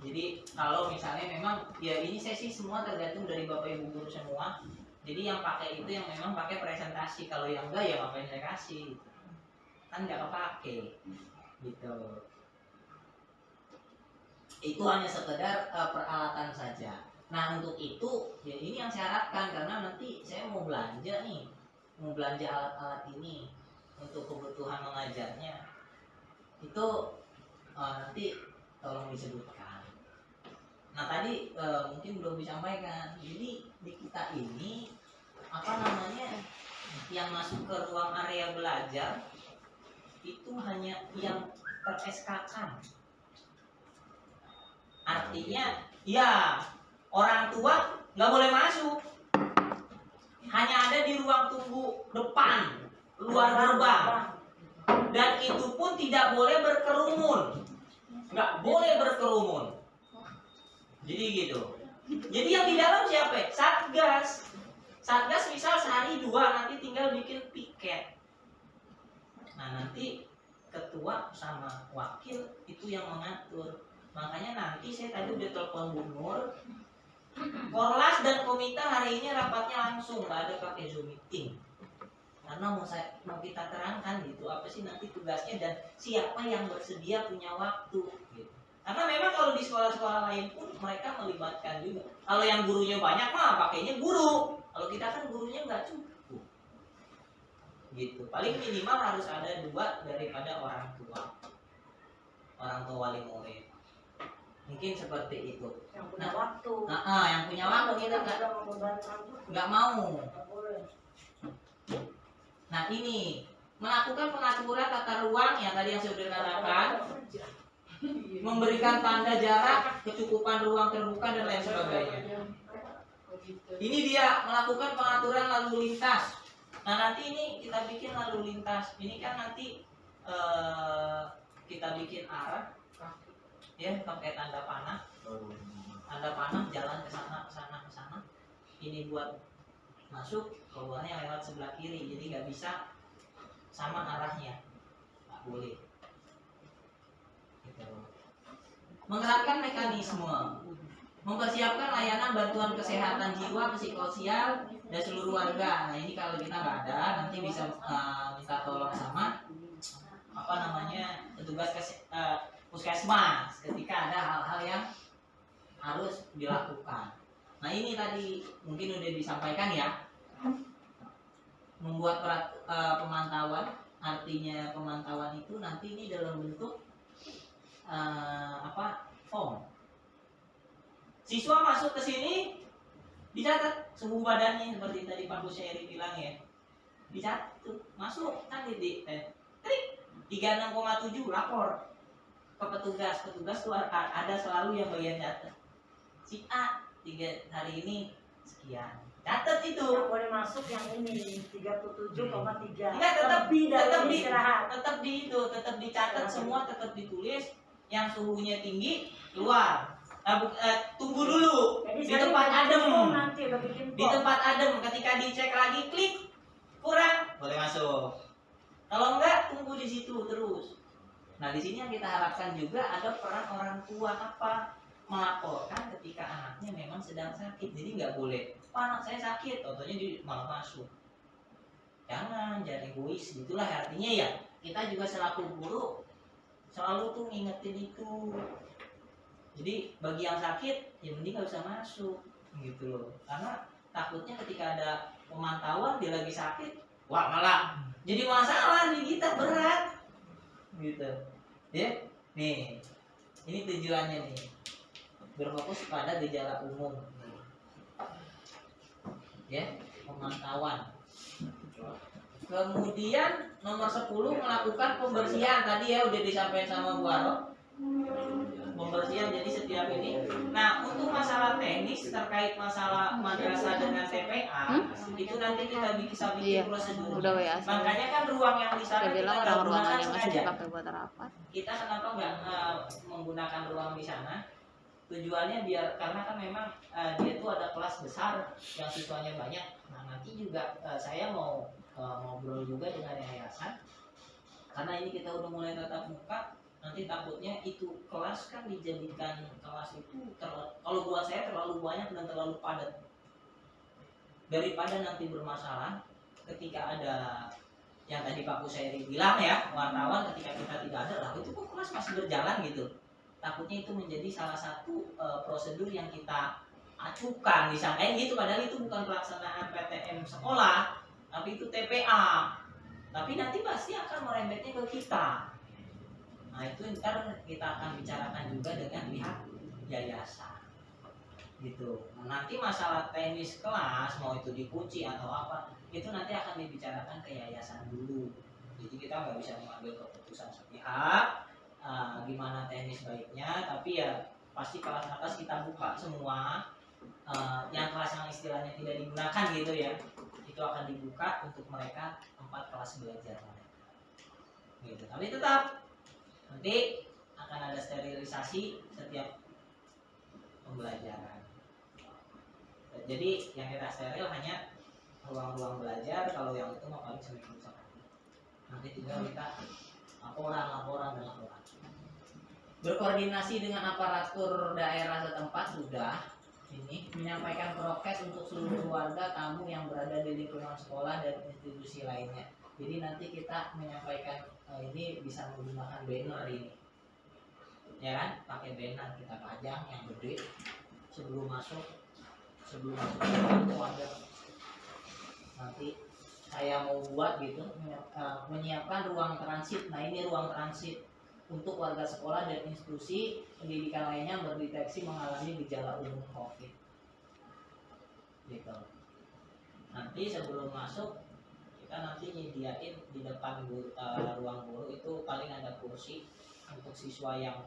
Jadi kalau misalnya memang ya ini sesi semua tergantung dari Bapak Ibu guru semua. Jadi yang pakai itu yang memang pakai presentasi, kalau yang enggak ya ngapain saya kasih gitu. Kan nggak kepake gitu. Itu hanya sekedar peralatan saja. Nah untuk itu ya ini yang saya harapkan, karena nanti saya mau belanja nih, mau belanja alat-alat ini untuk kebutuhan mengajarnya itu nanti tolong disebutkan. Nah tadi mungkin belum disampaikan. Jadi di kita ini yang masuk ke ruang area belajar itu hanya yang ter-SK-kan. Artinya ya orang tua nggak boleh masuk, hanya ada di ruang tunggu depan luar gerbang, dan itu pun tidak boleh berkerumun, nggak boleh berkerumun. Jadi gitu. Jadi yang di dalam siapa? Satgas. Satgas misal sehari 2, nanti tinggal bikin piket. Nah nanti ketua sama wakil itu yang mengatur. Makanya nanti saya tadi udah telepon Bu Nur, Korlas dan komite hari ini rapatnya langsung, nggak ada pakai Zoom meeting. Karena mau kita terangkan gitu, apa sih nanti tugasnya dan siapa yang bersedia punya waktu gitu. Karena memang kalau di sekolah-sekolah lain pun mereka melibatkan juga. Kalau yang gurunya banyak mah pakainya guru. Kalau kita kan gurunya nggak cukup. Gitu. Paling minimal harus ada 2 daripada orang tua. Orang tua wali murid. Mungkin seperti itu. Yang punya waktu. Yang punya waktu kita nggak mau. Nah ini melakukan pengaturan tata ruang yang tadi yang saya sudah katakan, memberikan tanda jarak, kecukupan ruang terbuka dan lain sebagainya. Ini dia melakukan pengaturan lalu lintas. Nah nanti ini kita bikin lalu lintas. Ini kan nanti kita bikin arah, ya pakai tanda panah. Tanda panah jalan ke sana, ke sana, ke sana. Ini buat masuk, keluarnya lewat sebelah kiri, jadi nggak bisa sama arahnya, nggak boleh. Gitu. Mengerapkan mekanisme, mempersiapkan layanan bantuan kesehatan jiwa, psikososial dan seluruh warga. Nah ini kalau kita nggak ada, nanti bisa minta tolong sama petugas puskesmas ketika ada hal-hal yang harus dilakukan. Nah ini tadi mungkin udah disampaikan ya, membuat pemantauan, artinya pemantauan itu nanti ini dalam bentuk form. Siswa masuk ke sini dicatat suhu badannya seperti tadi Pak Busyari bilang ya, dicatat masuk kan di 36,7 lapor ke petugas. Petugas tuh ada selalu yang bagian catat. Si A 3 hari ini sekian, catat itu. Yang boleh masuk yang ini 37,3. Enggak, tetap istirahat. tetap dicatat semua, tetap ditulis. Yang suhunya tinggi keluar. Tunggu dulu. Jadi Di tempat adem. Nanti udah bikin Di tempat adem, ketika dicek lagi klik kurang, boleh masuk. Kalau enggak tunggu di situ terus. Nah di sini yang kita harapkan juga ada peran orang tua melaporkan ketika anaknya memang sedang sakit. Jadi nggak boleh, anak saya sakit, contohnya dia malah masuk. Jangan egois, gitulah artinya ya. Kita juga selaku guru selalu tuh ngingetin itu. Jadi bagi yang sakit, ya mending nggak usah masuk, gitu loh. Karena takutnya ketika ada pemantauan dia lagi sakit, wah malah jadi masalah di kita berat, gitu. Ya, nih, ini tujuannya nih. Berfokus pada gejala umum, ya, pemantauan. Kemudian nomor 10 melakukan pembersihan. Tadi ya udah disampaikan sama Bu Aro. Pembersihan jadi setiap ini. Nah, untuk masalah teknis terkait masalah madrasah dengan TPA itu nanti kita bisa bikin Iya, prosedur. udah WA. Makanya kan ruang yang di sana Dia kita bilang nggak orang-ruangan gunakan yang masih sengaja. dipakai buat rapat. Kita kenapa nggak menggunakan ruang di sana? Tujuannya biar karena kan memang dia tuh ada kelas besar yang siswanya banyak. Nah, nanti juga saya mau ngobrol juga dengan yayasan karena ini kita udah mulai tatap muka. Nanti takutnya itu kelas kan dijadikan kelas itu kalau buat saya terlalu banyak dan terlalu padat. Daripada nanti bermasalah ketika ada yang tadi Pak Kusairi bilang ya, wartawan ketika kita tidak ada lah itu kok kelas masih berjalan gitu. Takutnya itu menjadi salah satu prosedur yang kita acukan disangkain gitu, padahal itu bukan pelaksanaan PTM sekolah, tapi itu TPA. Tapi nanti pasti akan merembetnya ke kita. Nah itu ntar kita akan bicarakan juga dengan pihak yayasan gitu. Nah, nanti masalah teknis kelas mau itu dikunci atau apa itu nanti akan dibicarakan ke yayasan dulu. Jadi kita nggak bisa mengambil keputusan sepihak gimana teknis baiknya, tapi ya pasti kelas atas kita buka semua. Yang kelas yang istilahnya tidak digunakan gitu ya, itu akan dibuka untuk mereka tempat kelas belajar mereka gitu. Tapi tetap nanti akan ada sterilisasi setiap pembelajaran. Jadi yang kita steril hanya ruang-ruang belajar. Kalau yang itu mau paling seminggu sekali. Nanti tinggal kita laporan. Berkoordinasi dengan aparatur daerah setempat sudah. Ini menyampaikan prokes untuk seluruh warga tamu yang berada di lingkungan sekolah dan institusi lainnya. Jadi nanti kita menyampaikan ini bisa menggunakan banner ini, ya kan? Pakai banner kita pajang yang gede sebelum masuk warga. Nanti saya mau buat gitu, menyiapkan ruang transit. Nah ini ruang transit untuk warga sekolah dan institusi pendidikan lainnya berdeteksi mengalami gejala umum COVID. Gitu. Nanti sebelum masuk kita nanti nyediain di depan ruang guru itu paling ada kursi untuk siswa yang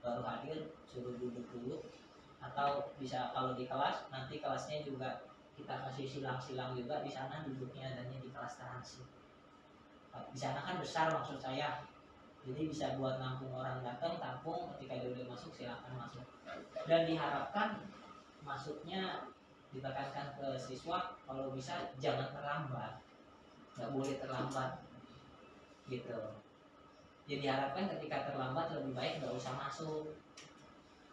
baru hadir suruh duduk dulu, atau bisa kalau di kelas nanti kelasnya juga kita kasih silang-silang juga di sana duduknya, adanya di kelas transit. Di sana kan besar maksud saya, jadi bisa buat nampung orang datang, tampung ketika dia udah masuk silakan masuk. Dan diharapkan masuknya ditekankan ke siswa kalau bisa jangan terlambat. Nggak boleh terlambat gitu. Jadi diharapkan ketika terlambat lebih baik nggak usah masuk,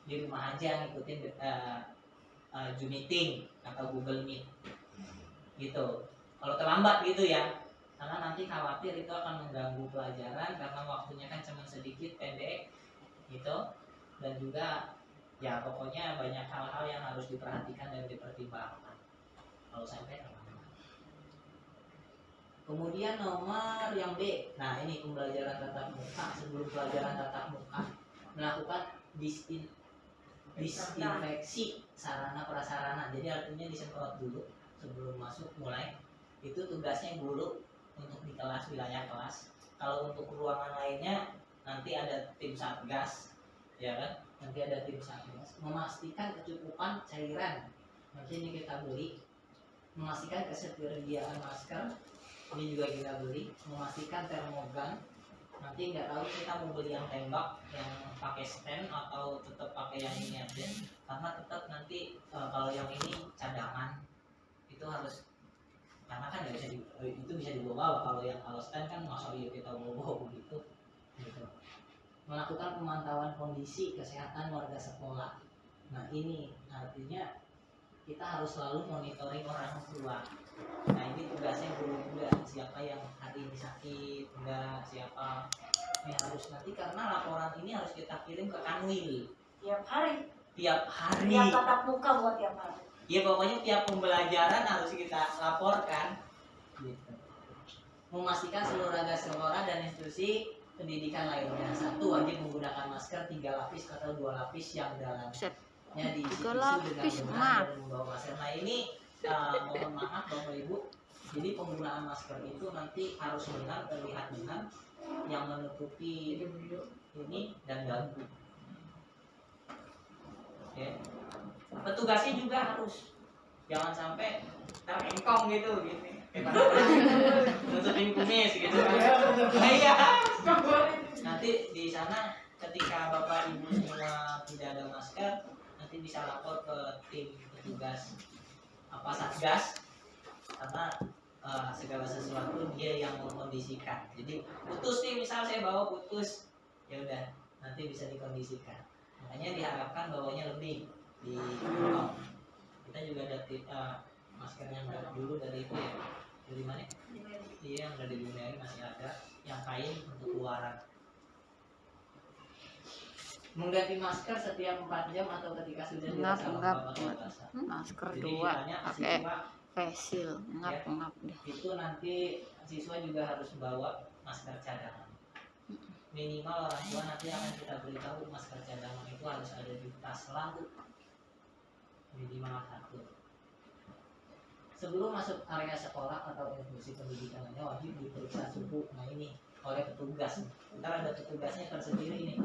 di rumah aja ngikutin Zoom meeting atau Google Meet gitu. Kalau terlambat gitu ya, karena nanti khawatir itu akan mengganggu pelajaran karena waktunya kan cuma sedikit pendek gitu. Dan juga ya pokoknya banyak hal-hal yang harus diperhatikan dan dipertimbangkan kalau sampai terlambat. Kemudian nomor yang B, nah ini pembelajaran tatap muka. Sebelum pelajaran tatap muka melakukan disinfeksi sarana prasarana. Jadi artinya disemprot dulu sebelum masuk mulai. Itu tugasnya guru untuk di kelas, wilayah kelas. Kalau untuk ruangan lainnya nanti ada tim satgas, ya kan? Nanti ada tim satgas memastikan kecukupan cairan. Nanti ini kita beli, memastikan ketersediaan masker. Ini juga kita beli, memastikan termogan. Nanti nggak tahu kita mau beli yang tembak, yang pakai stand atau tetap pakai yang ini aja. Karena tetap nanti kalau yang ini cadangan itu harus, karena kan nggak bisa itu bisa dibawa. Kalau stand kan masa iya kita bawa begitu. Gitu. Melakukan pemantauan kondisi kesehatan warga sekolah. Nah ini artinya kita harus selalu monitoring orang tua. Nah ini tugasnya guru juga, siapa yang hari ini sakit, enggak, siapa ini harus nanti, karena laporan ini harus kita kirim ke Kanwil Tiap hari. tiap Tatap muka buat tiap hari. Ya pokoknya tiap pembelajaran harus kita laporkan gitu. Memastikan seluruh warga sekolah dan institusi pendidikan lainnya. 1. Wajib menggunakan masker 3 lapis atau 2 lapis yang dalamnya diisi tisu dengan benar dan membawa masker. Nah ini mohon maaf Bapak Ibu, Jadi penggunaan masker itu nanti harus benar, terlihat benar, yang menutupi ini dan dagu. Oke. Petugasnya juga harus, jangan sampai terengkong gitu gini. Nutupin kumis gitu kan. Iya. Nanti di sana ketika Bapak Ibu semua tidak ada masker, nanti bisa lapor ke tim petugas Satgas, karena segala sesuatu dia yang mengkondisikan. Jadi putus nih, misal saya bawa putus, ya udah nanti bisa dikondisikan. Makanya diharapkan bawanya lebih di kantong. Kita juga ada masker yang dulu dari itu ya, dari mana? Iya, yang dari dunia ini masih ada, yang kain untuk luaran. Mengganti masker setiap 4 jam atau ketika sudah dirasa lembab atau basah. Masker Jadi 2 ditanya pakai siswa, face shield, ngap deh. itu nanti siswa juga harus bawa masker cadangan. Minimal orang tua nanti akan kita beritahu masker cadangan itu harus ada di tas selalu, minimal 1. Sebelum masuk area sekolah atau institusi pendidikannya wajib diperiksa suhu. Nah ini oleh petugas. Ntar ada petugasnya tersendiri nih.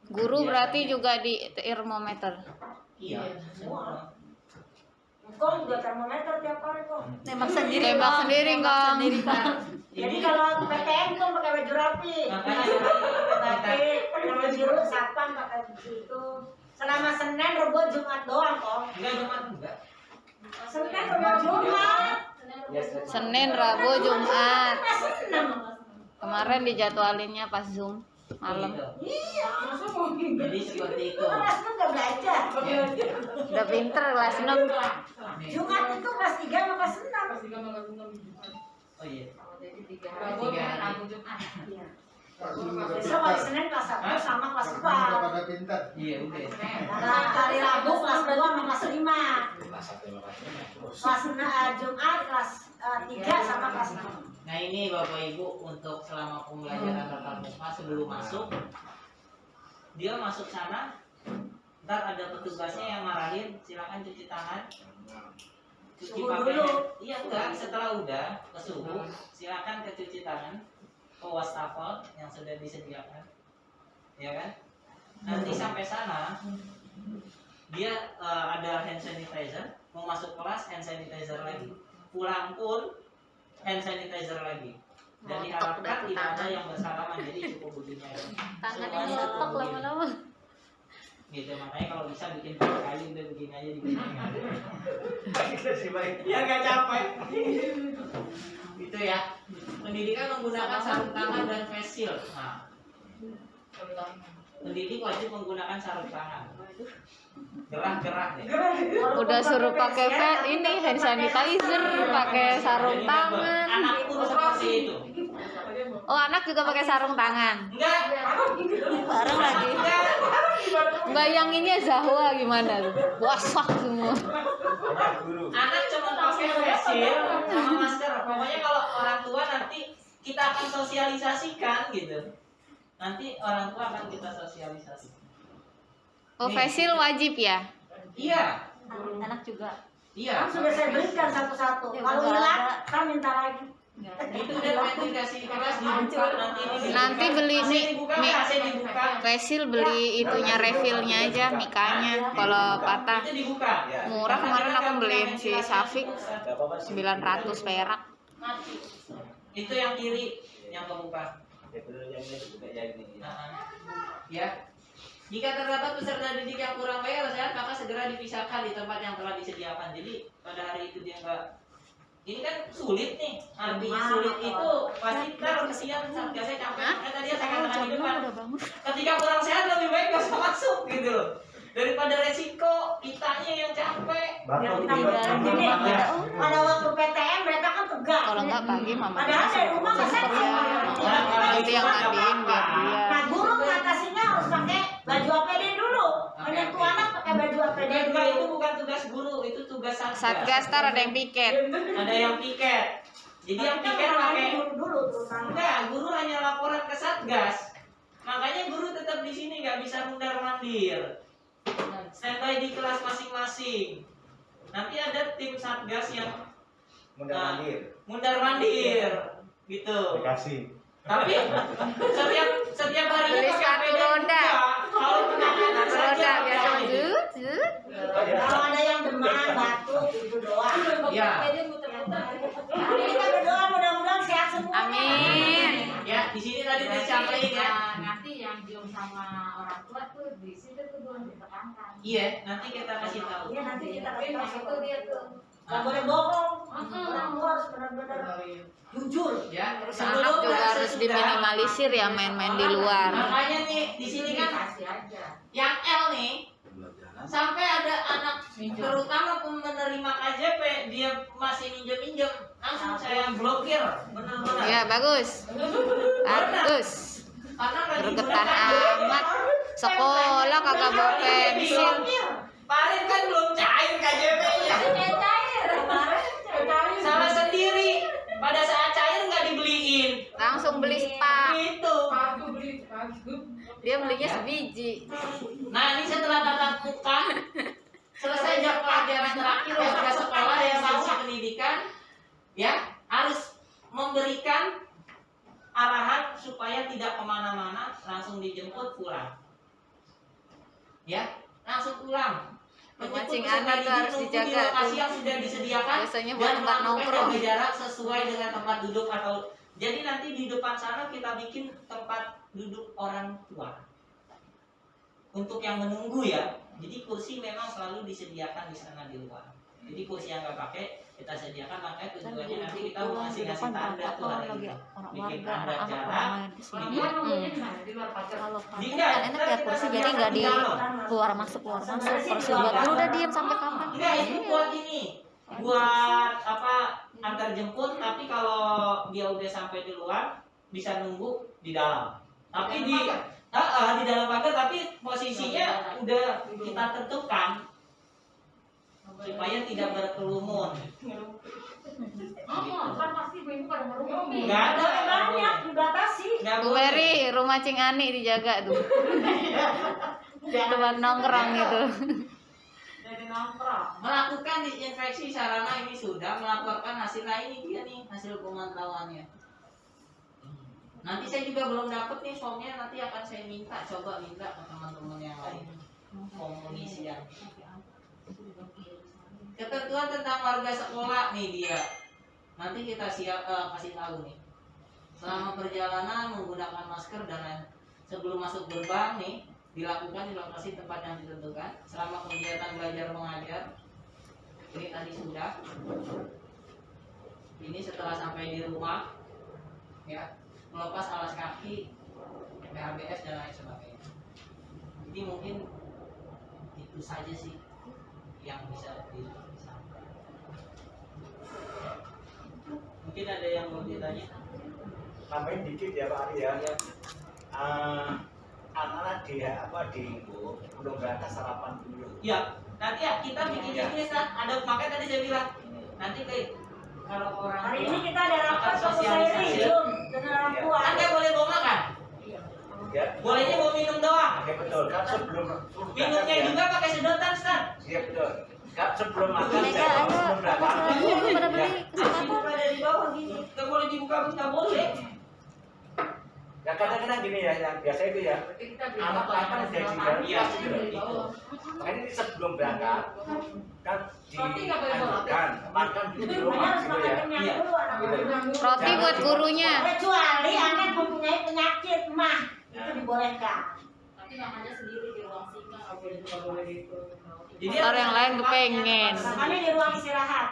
Guru berarti juga di termometer. Iya, semua. Engkau juga termometer tiap hari kok. Tembak sendiri, Kang. Jadi kalau PTM tuh pakai baju rapi. Makanya Pakai baju satpam pakai begitu. Selama Senin, Rebo, Jumat doang kok. enggak Jumat enggak. Senin, Rebo, Jumat. Senin, Rabu, Jumat. Seneng. Kemarin dijadwalinnya pas Zoom malam. Iya. Jadi seperti itu. Kelas 6 nggak belajar. Udah pinter kelas 6. Jumat itu kelas 3 sama kelas 6. Oh iya. Iya. Besok hari Senin kelas 1 sama kelas 4. Udah pada pintar. Iya udah. Nah, hari Rabu kelas 2 sama kelas 5. Kelas Jumat kelas 3 sama kelas 6. Nah ini Bapak Ibu untuk selama pembelajaran tatap muka sebelum masuk, dia masuk sana, ntar ada petugasnya yang marahin, silakan cuci tangan, cuci Suhu pakaian. dulu. Iya enggak, setelah udah ke suhu, silakan ke cuci tangan, ke wastafel yang sudah disediakan, ya kan? Nanti sampai sana, dia ada hand sanitizer, mau masuk kelas hand sanitizer lagi, pulang pun hand sanitizer lagi. Dan diharapkan tidak ada yang bersalaman, jadi cukup begini aja. Tangannya ngelotok lama-lama. Gitu, makanya kalau bisa bikin pakai kayu udah begini aja digini. Ya nggak capek. Itu ya. Pendidikan menggunakan sarung tangan dan face shield. Nah, pendidik wajib menggunakan sarung tangan. Gerah-gerah deh. Udah suruh pakai ini hand sanitizer, pakai sarung tangan. Anak pun seperti itu. Oh, anak juga pakai sarung tangan. Enggak. Bareng lagi. Bayanginnya Zahwa gimana tuh? Wasah semua. Anak cuma pakai face shield sama masker. Pokoknya kalau orang tua nanti kita akan sosialisasikan gitu. Nanti orang tua akan kita sosialisasikan. Oh, face shield wajib ya? Iya. Anak juga. Iya. Kan sudah saya belikan satu-satu. Kalau hilang, kan minta lagi. Itu udah nanti kasih kelas dibuka Nanti beli AC dibuka nggak? AC dibuka. face shield beli itunya refillnya aja, mikanya. Kalau patah Itu dibuka. murah, kemarin aku beliin si Syafiq 900 perak. Itu yang kiri yang kebuka. Ya. Jika terdapat peserta didik yang kurang baik atau sehat, maka segera dipisahkan di tempat yang telah disediakan. Jadi pada hari itu dia enggak, ini kan sulit nih. Artinya sulit itu pasti ntar kesian satgasnya capek. Tadi saya katakan di depan. Ketika kurang sehat lebih baik gak usah masuk gitu loh. Daripada resiko kitanya yang capek. Gini, pada waktu PTM mereka kan tegas. Kalau nggak pagi mama Padahal dari rumah nggak saya itu yang mandiin biar dia. Nah, guru mengatasinya harus pakai baju APD dulu. Menyentuh anak pakai baju APD Enggak, dulu. itu bukan tugas guru, itu tugas Satgas tar ada yang piket. Ada yang piket. Jadi yang piket pakai dulu terutama. enggak, guru hanya laporan ke Satgas. Makanya guru tetap di sini nggak bisa mundar-mandir. Standby di kelas masing-masing. Nanti ada tim Satgas yang Mundar mandir. mundar mandir gitu. Dikasih. Tapi setiap harinya Beli pakai sepatu APD roda. juga. Kalau penanganan saja Roda biasa udah. jut jut. Kalau ada yang demam, batuk, itu doang. Ya, Tapi kita berdoa mudah-mudahan sehat semua. Amin. ya di sini tadi disampaikan ya. Nanti yang diem sama orang tua tuh di situ tuh belum ditekankan. Iya, nanti kita kasih tahu. Iya, nanti kita kasih Yang tahu. itu dia tuh. Nggak boleh bohong. Orang tua harus benar-benar jujur. Ya, Anak sebelum juga dan harus sesudah. diminimalisir ya main-main di luar. Makanya nih di sini kan Kasih aja. yang L nih sampai ada anak terutama penerima KJP dia masih minjem langsung saya blokir benar-benar. Ya bagus. Bagus. Karena nggak Gregetan digunakan. amat. Sekolah kagak bawa pensil. Parin kan belum cair KJP-nya. Salah sendiri. Pada saat cair nggak dibeliin. Langsung beli spa. Gitu. Dia belinya sebiji. Nah ini setelah tatap muka selesai jam pelajaran terakhir warga sekolah yang esensi pendidikan ya harus memberikan arahan supaya tidak kemana-mana langsung dijemput pulang ya langsung pulang. Mancing Menjemput anak peserta tuh harus didik dijaga di lokasi tuh. yang sudah disediakan Biasanya buat dan tempat melakukan nongkrong. jaga jarak sesuai dengan tempat duduk atau jadi nanti di depan sana kita bikin tempat duduk orang tua untuk yang menunggu ya. Jadi kursi memang selalu disediakan di sana di luar. Jadi kursi yang nggak pakai kita sediakan, makanya tujuannya nanti kita mau ngasih tanda tuh hari ini. Bikin tanda jarak. Dia nunggunya di mana? Di luar pagar. Kalau Enggak, kan enak ya kursi jadi nggak di keluar masuk kursi buat lu udah diem sampai kapan? Enggak, itu buat ini. Buat apa antar jemput, tapi kalau dia udah sampai di luar bisa nunggu di dalam. Tapi di dalam pagar tapi posisinya udah kita tentukan supaya tidak berkerumun. Kan pasti ibu pada ngerumpi. Enggak ada Banyak dibatasi. Enggak Bu boleh. Mary, rumah Cing Ani dijaga tuh. Tempat nongkrong itu. Jadi nongkrong. Melakukan disinfeksi sarana ini sudah melaporkan hasil. Nah ini dia nih hasil pemantauannya. Nanti saya juga belum dapat nih formnya, nanti akan saya coba minta ke teman-teman yang lain pengisian. Ketentuan tentang warga sekolah nih dia. Nanti kita kasih tahu nih. Selama perjalanan menggunakan masker dan lain. Sebelum masuk gerbang nih dilakukan di lokasi tempat yang ditentukan. Selama kegiatan belajar mengajar ini tadi sudah. Ini setelah sampai di rumah ya melepas alas kaki, PHBS dan lain sebagainya. Jadi mungkin itu saja sih yang bisa disampaikan. Mungkin ada yang mau ditanya? Tambahin dikit ya Pak Ari ya. Anak-anak dihimbau belum berangkat sarapan dulu. Ya, nanti ya kita bikin ini Ustaz. Ada makanya tadi saya bilang nanti kayak kalau orang Hari tua ini kita ada rapat akan sosialisasi Zoom dengan orang tua. kan nggak boleh bawa makan, Ya. bolehnya bawa minum doang. Oke betul. Kan sebelum Minumnya ya. juga pakai sedotan Ustaz. Iya betul. Kan sebelum makan Mereka saya ayo sebelum berangkat. pada beli Masih kesempatan. buka dari bawah gini, nggak boleh dibuka, nggak boleh. Ya kadang-kadang gini ya, yang biasa itu ya. Berarti kita beli Anak apa? anak udah di dalam Iya, kelas gitu loh. Di bawah. Makanya ini sebelum berangkat kan Roti nggak boleh bawa. dianjurkan makan di Makanya rumah harus gitu makan ya. kenyang Iya. dulu anak-anak. Roti buat gurunya. Kecuali anak mempunyai penyakit mah itu dibolehkan. Tapi namanya sendiri di ruang singa nggak boleh gitu. Jadi Ntar yang lain kepengen. Makanya di ruang istirahat.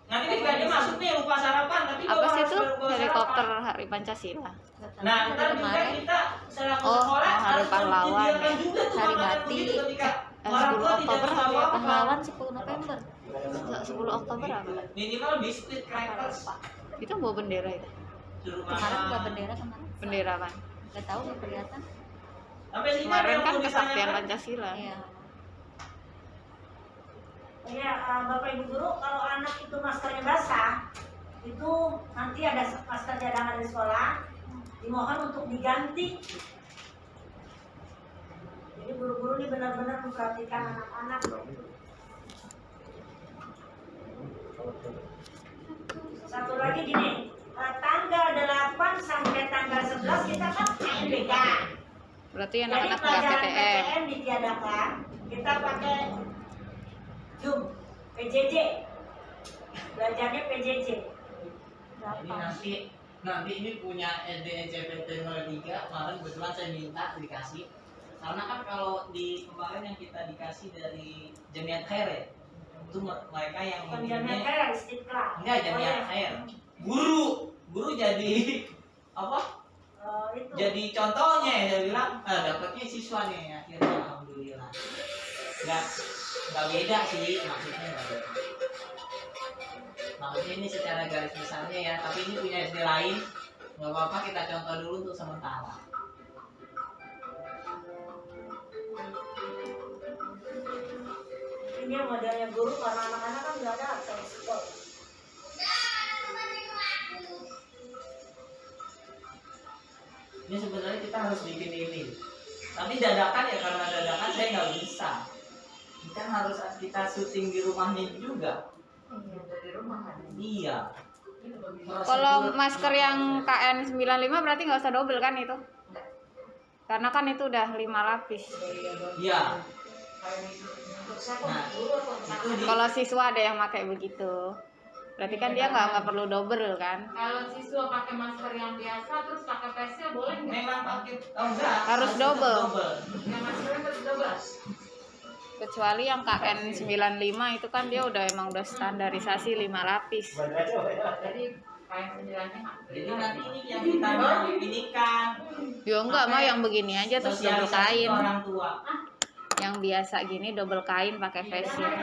Nanti ketika dia masuk nih lupa sarapan, tapi Apa bawa sih harus itu? bawa Helikopter sarapan. Hari Pancasila. Nah, ntar juga Kemarin. kita selaku Oh, sekolah Hari harus Pahlawan. menyediakan juga tuh Hari makanan Mati. begitu ketika orang 10 tua tidak Oktober Hari membawa apa. Pahlawan 10 November. 10 Oktober apa? Minimal biskuit crackers Itu bawa bendera itu. suruh Kemarin buka makan. bendera kemarin. Bendera apa? Gak tahu nggak kelihatan. Sampai sini ada Kemarin yang kan mau kesaktian ditanyakan? Pancasila. Iya. Ya, Bapak Ibu Guru, kalau anak itu maskernya basah, itu nanti ada masker cadangan di sekolah, dimohon untuk diganti. Jadi guru-guru ini benar-benar memperhatikan anak-anak. Berarti Jadi anak-anak nggak pelajaran PTM. PTM ditiadakan, kita pakai Zoom, PJJ. Belajarnya PJJ. Jadi nanti ini punya SDNCPT 03 kemarin kebetulan saya minta dikasih, karena kan kalau di kemarin yang kita dikasih dari Jamiat Khair ya, itu mereka yang Penjamian bimbingnya kayak istiqlal. enggak Jamiat Khair, guru jadi apa, Itu. jadi contohnya ya, saya bilang dapatnya siswa nih akhirnya, alhamdulillah. Nggak beda sih maksudnya, nggak beda. Maksudnya ini secara garis besarnya ya, tapi ini punya SD lain, nggak apa-apa kita contoh dulu untuk sementara. Ini modelnya guru karena anak-anak kan nggak ada atau sekolah. Ini sebenarnya kita harus bikin ini, tapi dadakan ya, karena dadakan saya nggak bisa. Kita harus kita syuting di rumahnya juga. Dari rumah kan. Iya. Kalau masker yang KN95 berarti nggak usah double kan itu? Karena kan itu udah 5 lapis. Iya. Untuk siapa? Nah, Guru atau untuk itu anak? di Kalau siswa ada yang pakai begitu. Berarti kan dia nggak perlu double kan? Kalau siswa pakai masker yang biasa terus pakai facial boleh nggak? memang pakai, oh enggak, Harus double. Yang maskernya terus double. Kecuali yang KN95 itu kan dia emang udah standarisasi 5 lapis. Jadi kayak 9-nya. Jadi nanti ini yang kita mau ini kan Ya enggak mah yang begini aja terus double sosialisasi kain. ke orang tua. Yang biasa gini double kain pakai face shield.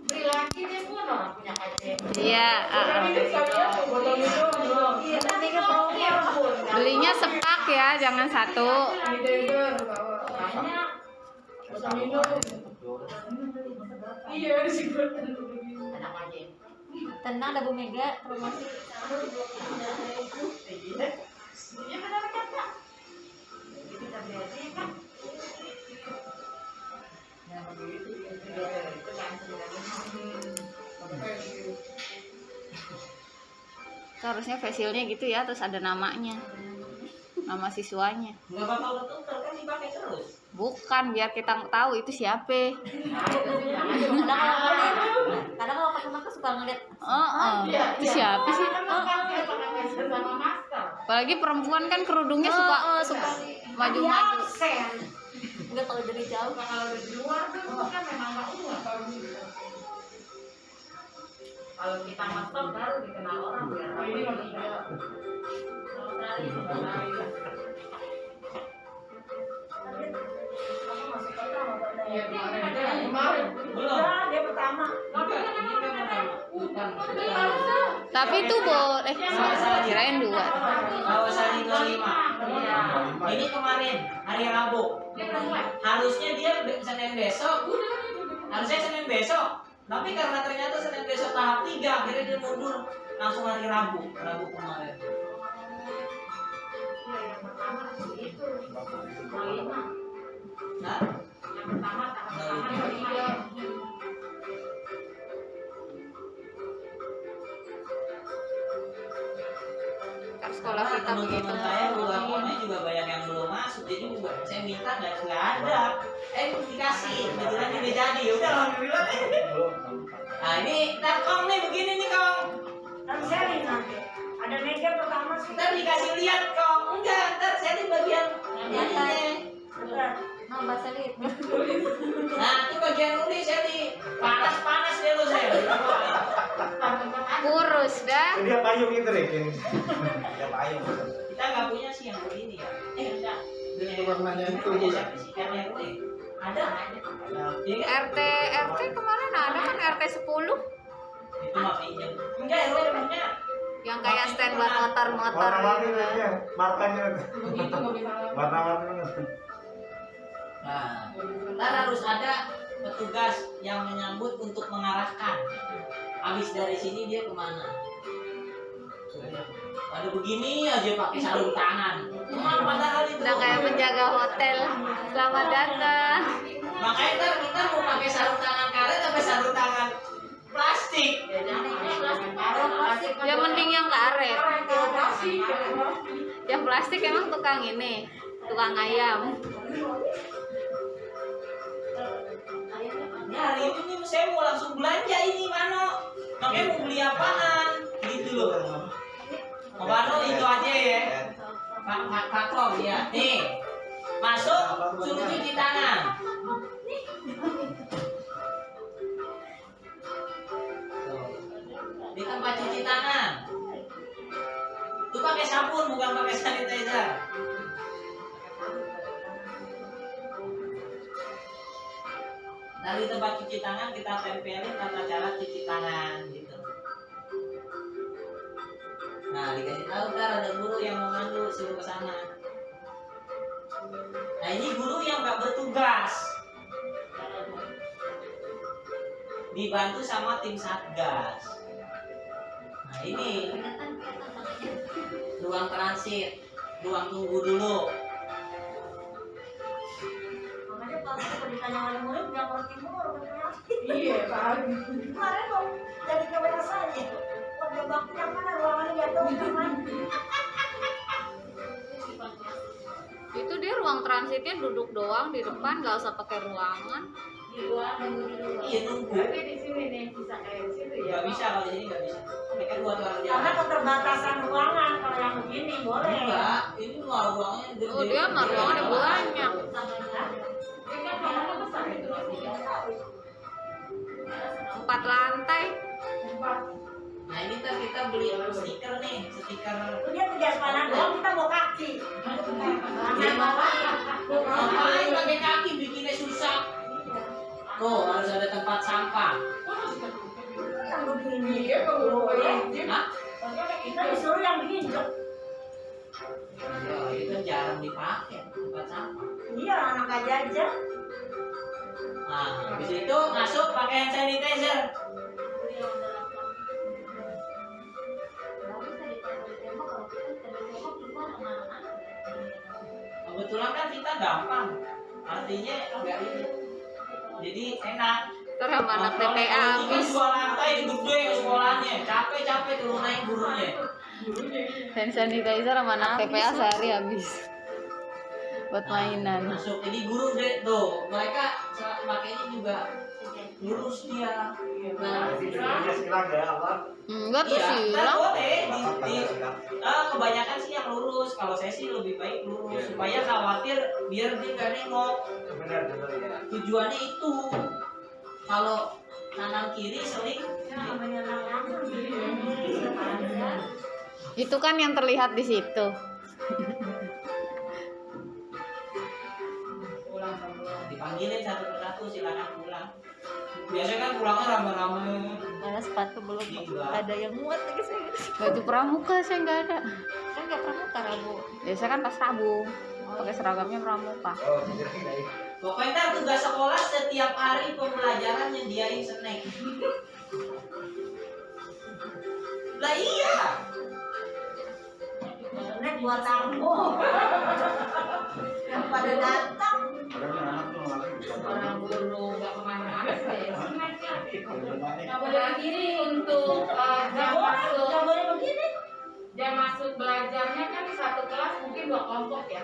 Beli lagi deh pun orang punya KC. Iya, Iya, tapi kan mau ya pun. belinya sepak ya, jangan satu. Banyak. Iya, anak aja. Tenang ada Bu Mega promosi. Iya benar kan Kak? Kita beli aja ya Kak. Harusnya face shieldnya gitu ya, terus ada namanya. Nama siswanya. Nggak bakal ketukar kan, dipakai terus. Bukan biar kita tahu itu siapa. Kadang kalau pakai masker suka ngeliat. Itu siapa sih? Sama masker. Apalagi perempuan kan kerudungnya suka maju-maju. Enggak kalau dari jauh. Kalau dari luar tuh kan memang nggak umum. Kalau kita masker baru dikenal orang biar ini Belum. Dia pertama. Enggak, ini kan pertama. Bukan. Tapi itu boleh. Kirain 2. Kalau saling 25. Ini kemarin hari Rabu. Harusnya dia Senin besok. Harusnya Senin besok. Tapi karena ternyata Senin besok tahap 3, akhirnya dia mundur langsung hari Rabu kemarin. Yang pertama itu 5. Nah, Yang pertama tahap pertama 5. Sekolah karena kita begitu. teman-teman saya luar juga banyak yang belum masuk, jadi juga saya minta nggak ada. Dikasih, kebetulan ini jadi, udah alhamdulillah. Nah ini ntar Kong nih begini nih Kong. Kan sharing nanti. Ada meja pertama sih. Ntar dikasih lihat Kong, enggak, ntar saya di bagian ininya. Bener. Nah, Mbak Selit. Nah itu bagian nulis saya di panas deh lo saya. Kurus dah. Dia payung itu deh, Ken. Dia payung. Kita nggak punya sih yang begini ya. Enggak. Itu warnanya itu, punya Bu. siapa sih? RT. Ada. Iya kan? RT kemarin ada kan RT 10 Itu mah pinjam. Enggak, RW punya. yang kayak stand buat motor-motor Warna-warni gitu. ya, markanya. Warna-warni. Nah, ntar harus ada petugas yang menyambut untuk mengarahkan. Habis dari sini dia kemana? Ada begini aja pakai sarung tangan. Emang padahal itu. Udah kayak penjaga hotel. Selamat datang. Makanya ntar kita mau pakai sarung tangan karet apa sarung tangan plastik? Ya mending yang karet. Yang plastik emang tukang ini, tukang ayam. Ini hari ini nih saya mau langsung belanja ini Mano. Makanya mau beli apaan? Gitu loh. Oh Mano itu aja ya. Pak Kom ya. Nih. Masuk suruh cuci tangan. Tuh. Di tempat cuci tangan. Itu pakai sabun bukan pakai sanitizer. Dari tempat cuci tangan kita tempelin tata cara cuci tangan gitu. Nah dikasih tahu ntar ada guru yang mau mandu suruh ke sana. Nah ini guru yang nggak bertugas, dibantu sama tim satgas. Nah ini ruang transit, ruang tunggu dulu. Makanya kalau ditanya oleh murid yang orang timur, Iya, Pak. kemarin dong jadi kamera saja. Pada waktu yang mana ruangannya dia tahu yang mana. Itu dia ruang transitnya duduk doang di depan, nggak usah pakai ruangan. Di luar dan di luar. Iya nunggu. Tapi di sini nih bisa kayak di situ ya. Nggak bisa kalau di sini nggak bisa. Ini kan buat orang Karena jalan. keterbatasan ruangan kalau yang begini boleh. Enggak, ini mah ruangnya gede. Oh dia mah ruangannya banyak. Ini kan kamarnya besar itu masih ya. 4 lantai. Nah ini ntar kita beli stiker nih, stiker. Dia tiga sepanjang doang, kita mau kaki. Dia ngapain pakai kaki bikinnya susah. Tuh harus ada tempat sampah. Yang begini. Iya, kalau Hah? Kita disuruh yang begini. Dok. Ya, itu kan jarang dipakai tempat sampah. Iya, anak aja aja. Nah, habis itu masuk pakai hand sanitizer. Kebetulan kan kita gampang, artinya enggak ini. Jadi enak. Ntar sama anak Kontrolnya, TPA kalau ini kan habis. 2 lantai gede sekolahnya, capek-capek turun naik gurunya. Hand sanitizer sama anak TPA sehari habis. Buat mainan. Masuk, jadi guru deh tuh, mereka makanya juga lurus dia. Nah, Dia silang ya Allah. Enggak tuh iya, sih. kan boleh Apa-apa silang. kebanyakan sih yang lurus. Kalau saya sih lebih baik lurus supaya khawatir biar dia nggak nengok. Benar ya. Tujuannya itu. Kalau kanan kiri seling, Itu kan yang terlihat di situ. dipanggilin satu persatu silakan pulang. Biasanya kan pulangnya rame-rame. Mana sepatu belum ada yang muat lagi saya. Baju pramuka saya nggak ada. Kan nggak pramuka Rabu. Biasa kan pas Rabu. Pakai seragamnya pramuka. Oh, kira-kira itu. Pokoknya ntar tugas sekolah setiap hari pembelajaran nyediain snack. Lah iya. Snack buat tamu. Yang pada datang. Padahal anak tuh lagi bisa Orang bangun. guru nggak kemana-mana sih. Benar. Nah, boleh begini untuk Nggak boleh, nggak boleh begini. jam masuk belajarnya kan di satu kelas mungkin 2 kelompok ya.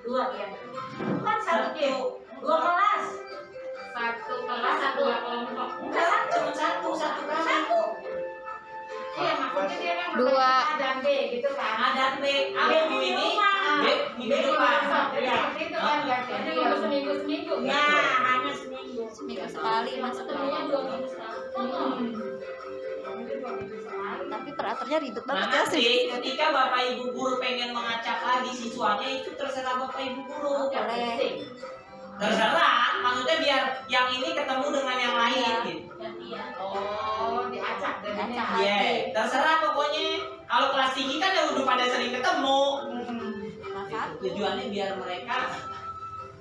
2 ya. Kan satu, 2 kelas. Satu kelas 2 kelompok. Enggak, Cuma satu kelas. satu. Iya, maksudnya dia kan Dua. A dan B gitu kan. A dan B, A B minggu di ini, rumah. B minggu depan. Jadi seperti itu kan belajarnya nggak seminggu-seminggu. Ya, hanya seminggu. Seminggu sekali masuk Ketemunya 2 minggu sekali. Tapi peraturnya ribet Nah banget ya sih. nanti ketika bapak ibu guru pengen mengacak lagi siswanya itu terserah bapak ibu guru. Boleh. Terserah, maksudnya biar yang ini ketemu dengan yang lain gitu. Oh, diacak jadinya. Diacak. Iya, terserah pokoknya. Kalau kelas tinggi kan ya udah pada sering ketemu. Masa? Tujuannya biar mereka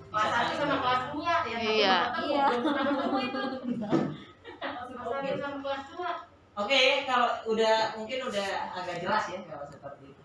Kelas 1 sama kelas 2 ya. Iya. Iya. Belum pernah ketemu itu. Kelas 1 sama kelas 2. Oke, kalau udah mungkin udah agak jelas ya kalau seperti itu.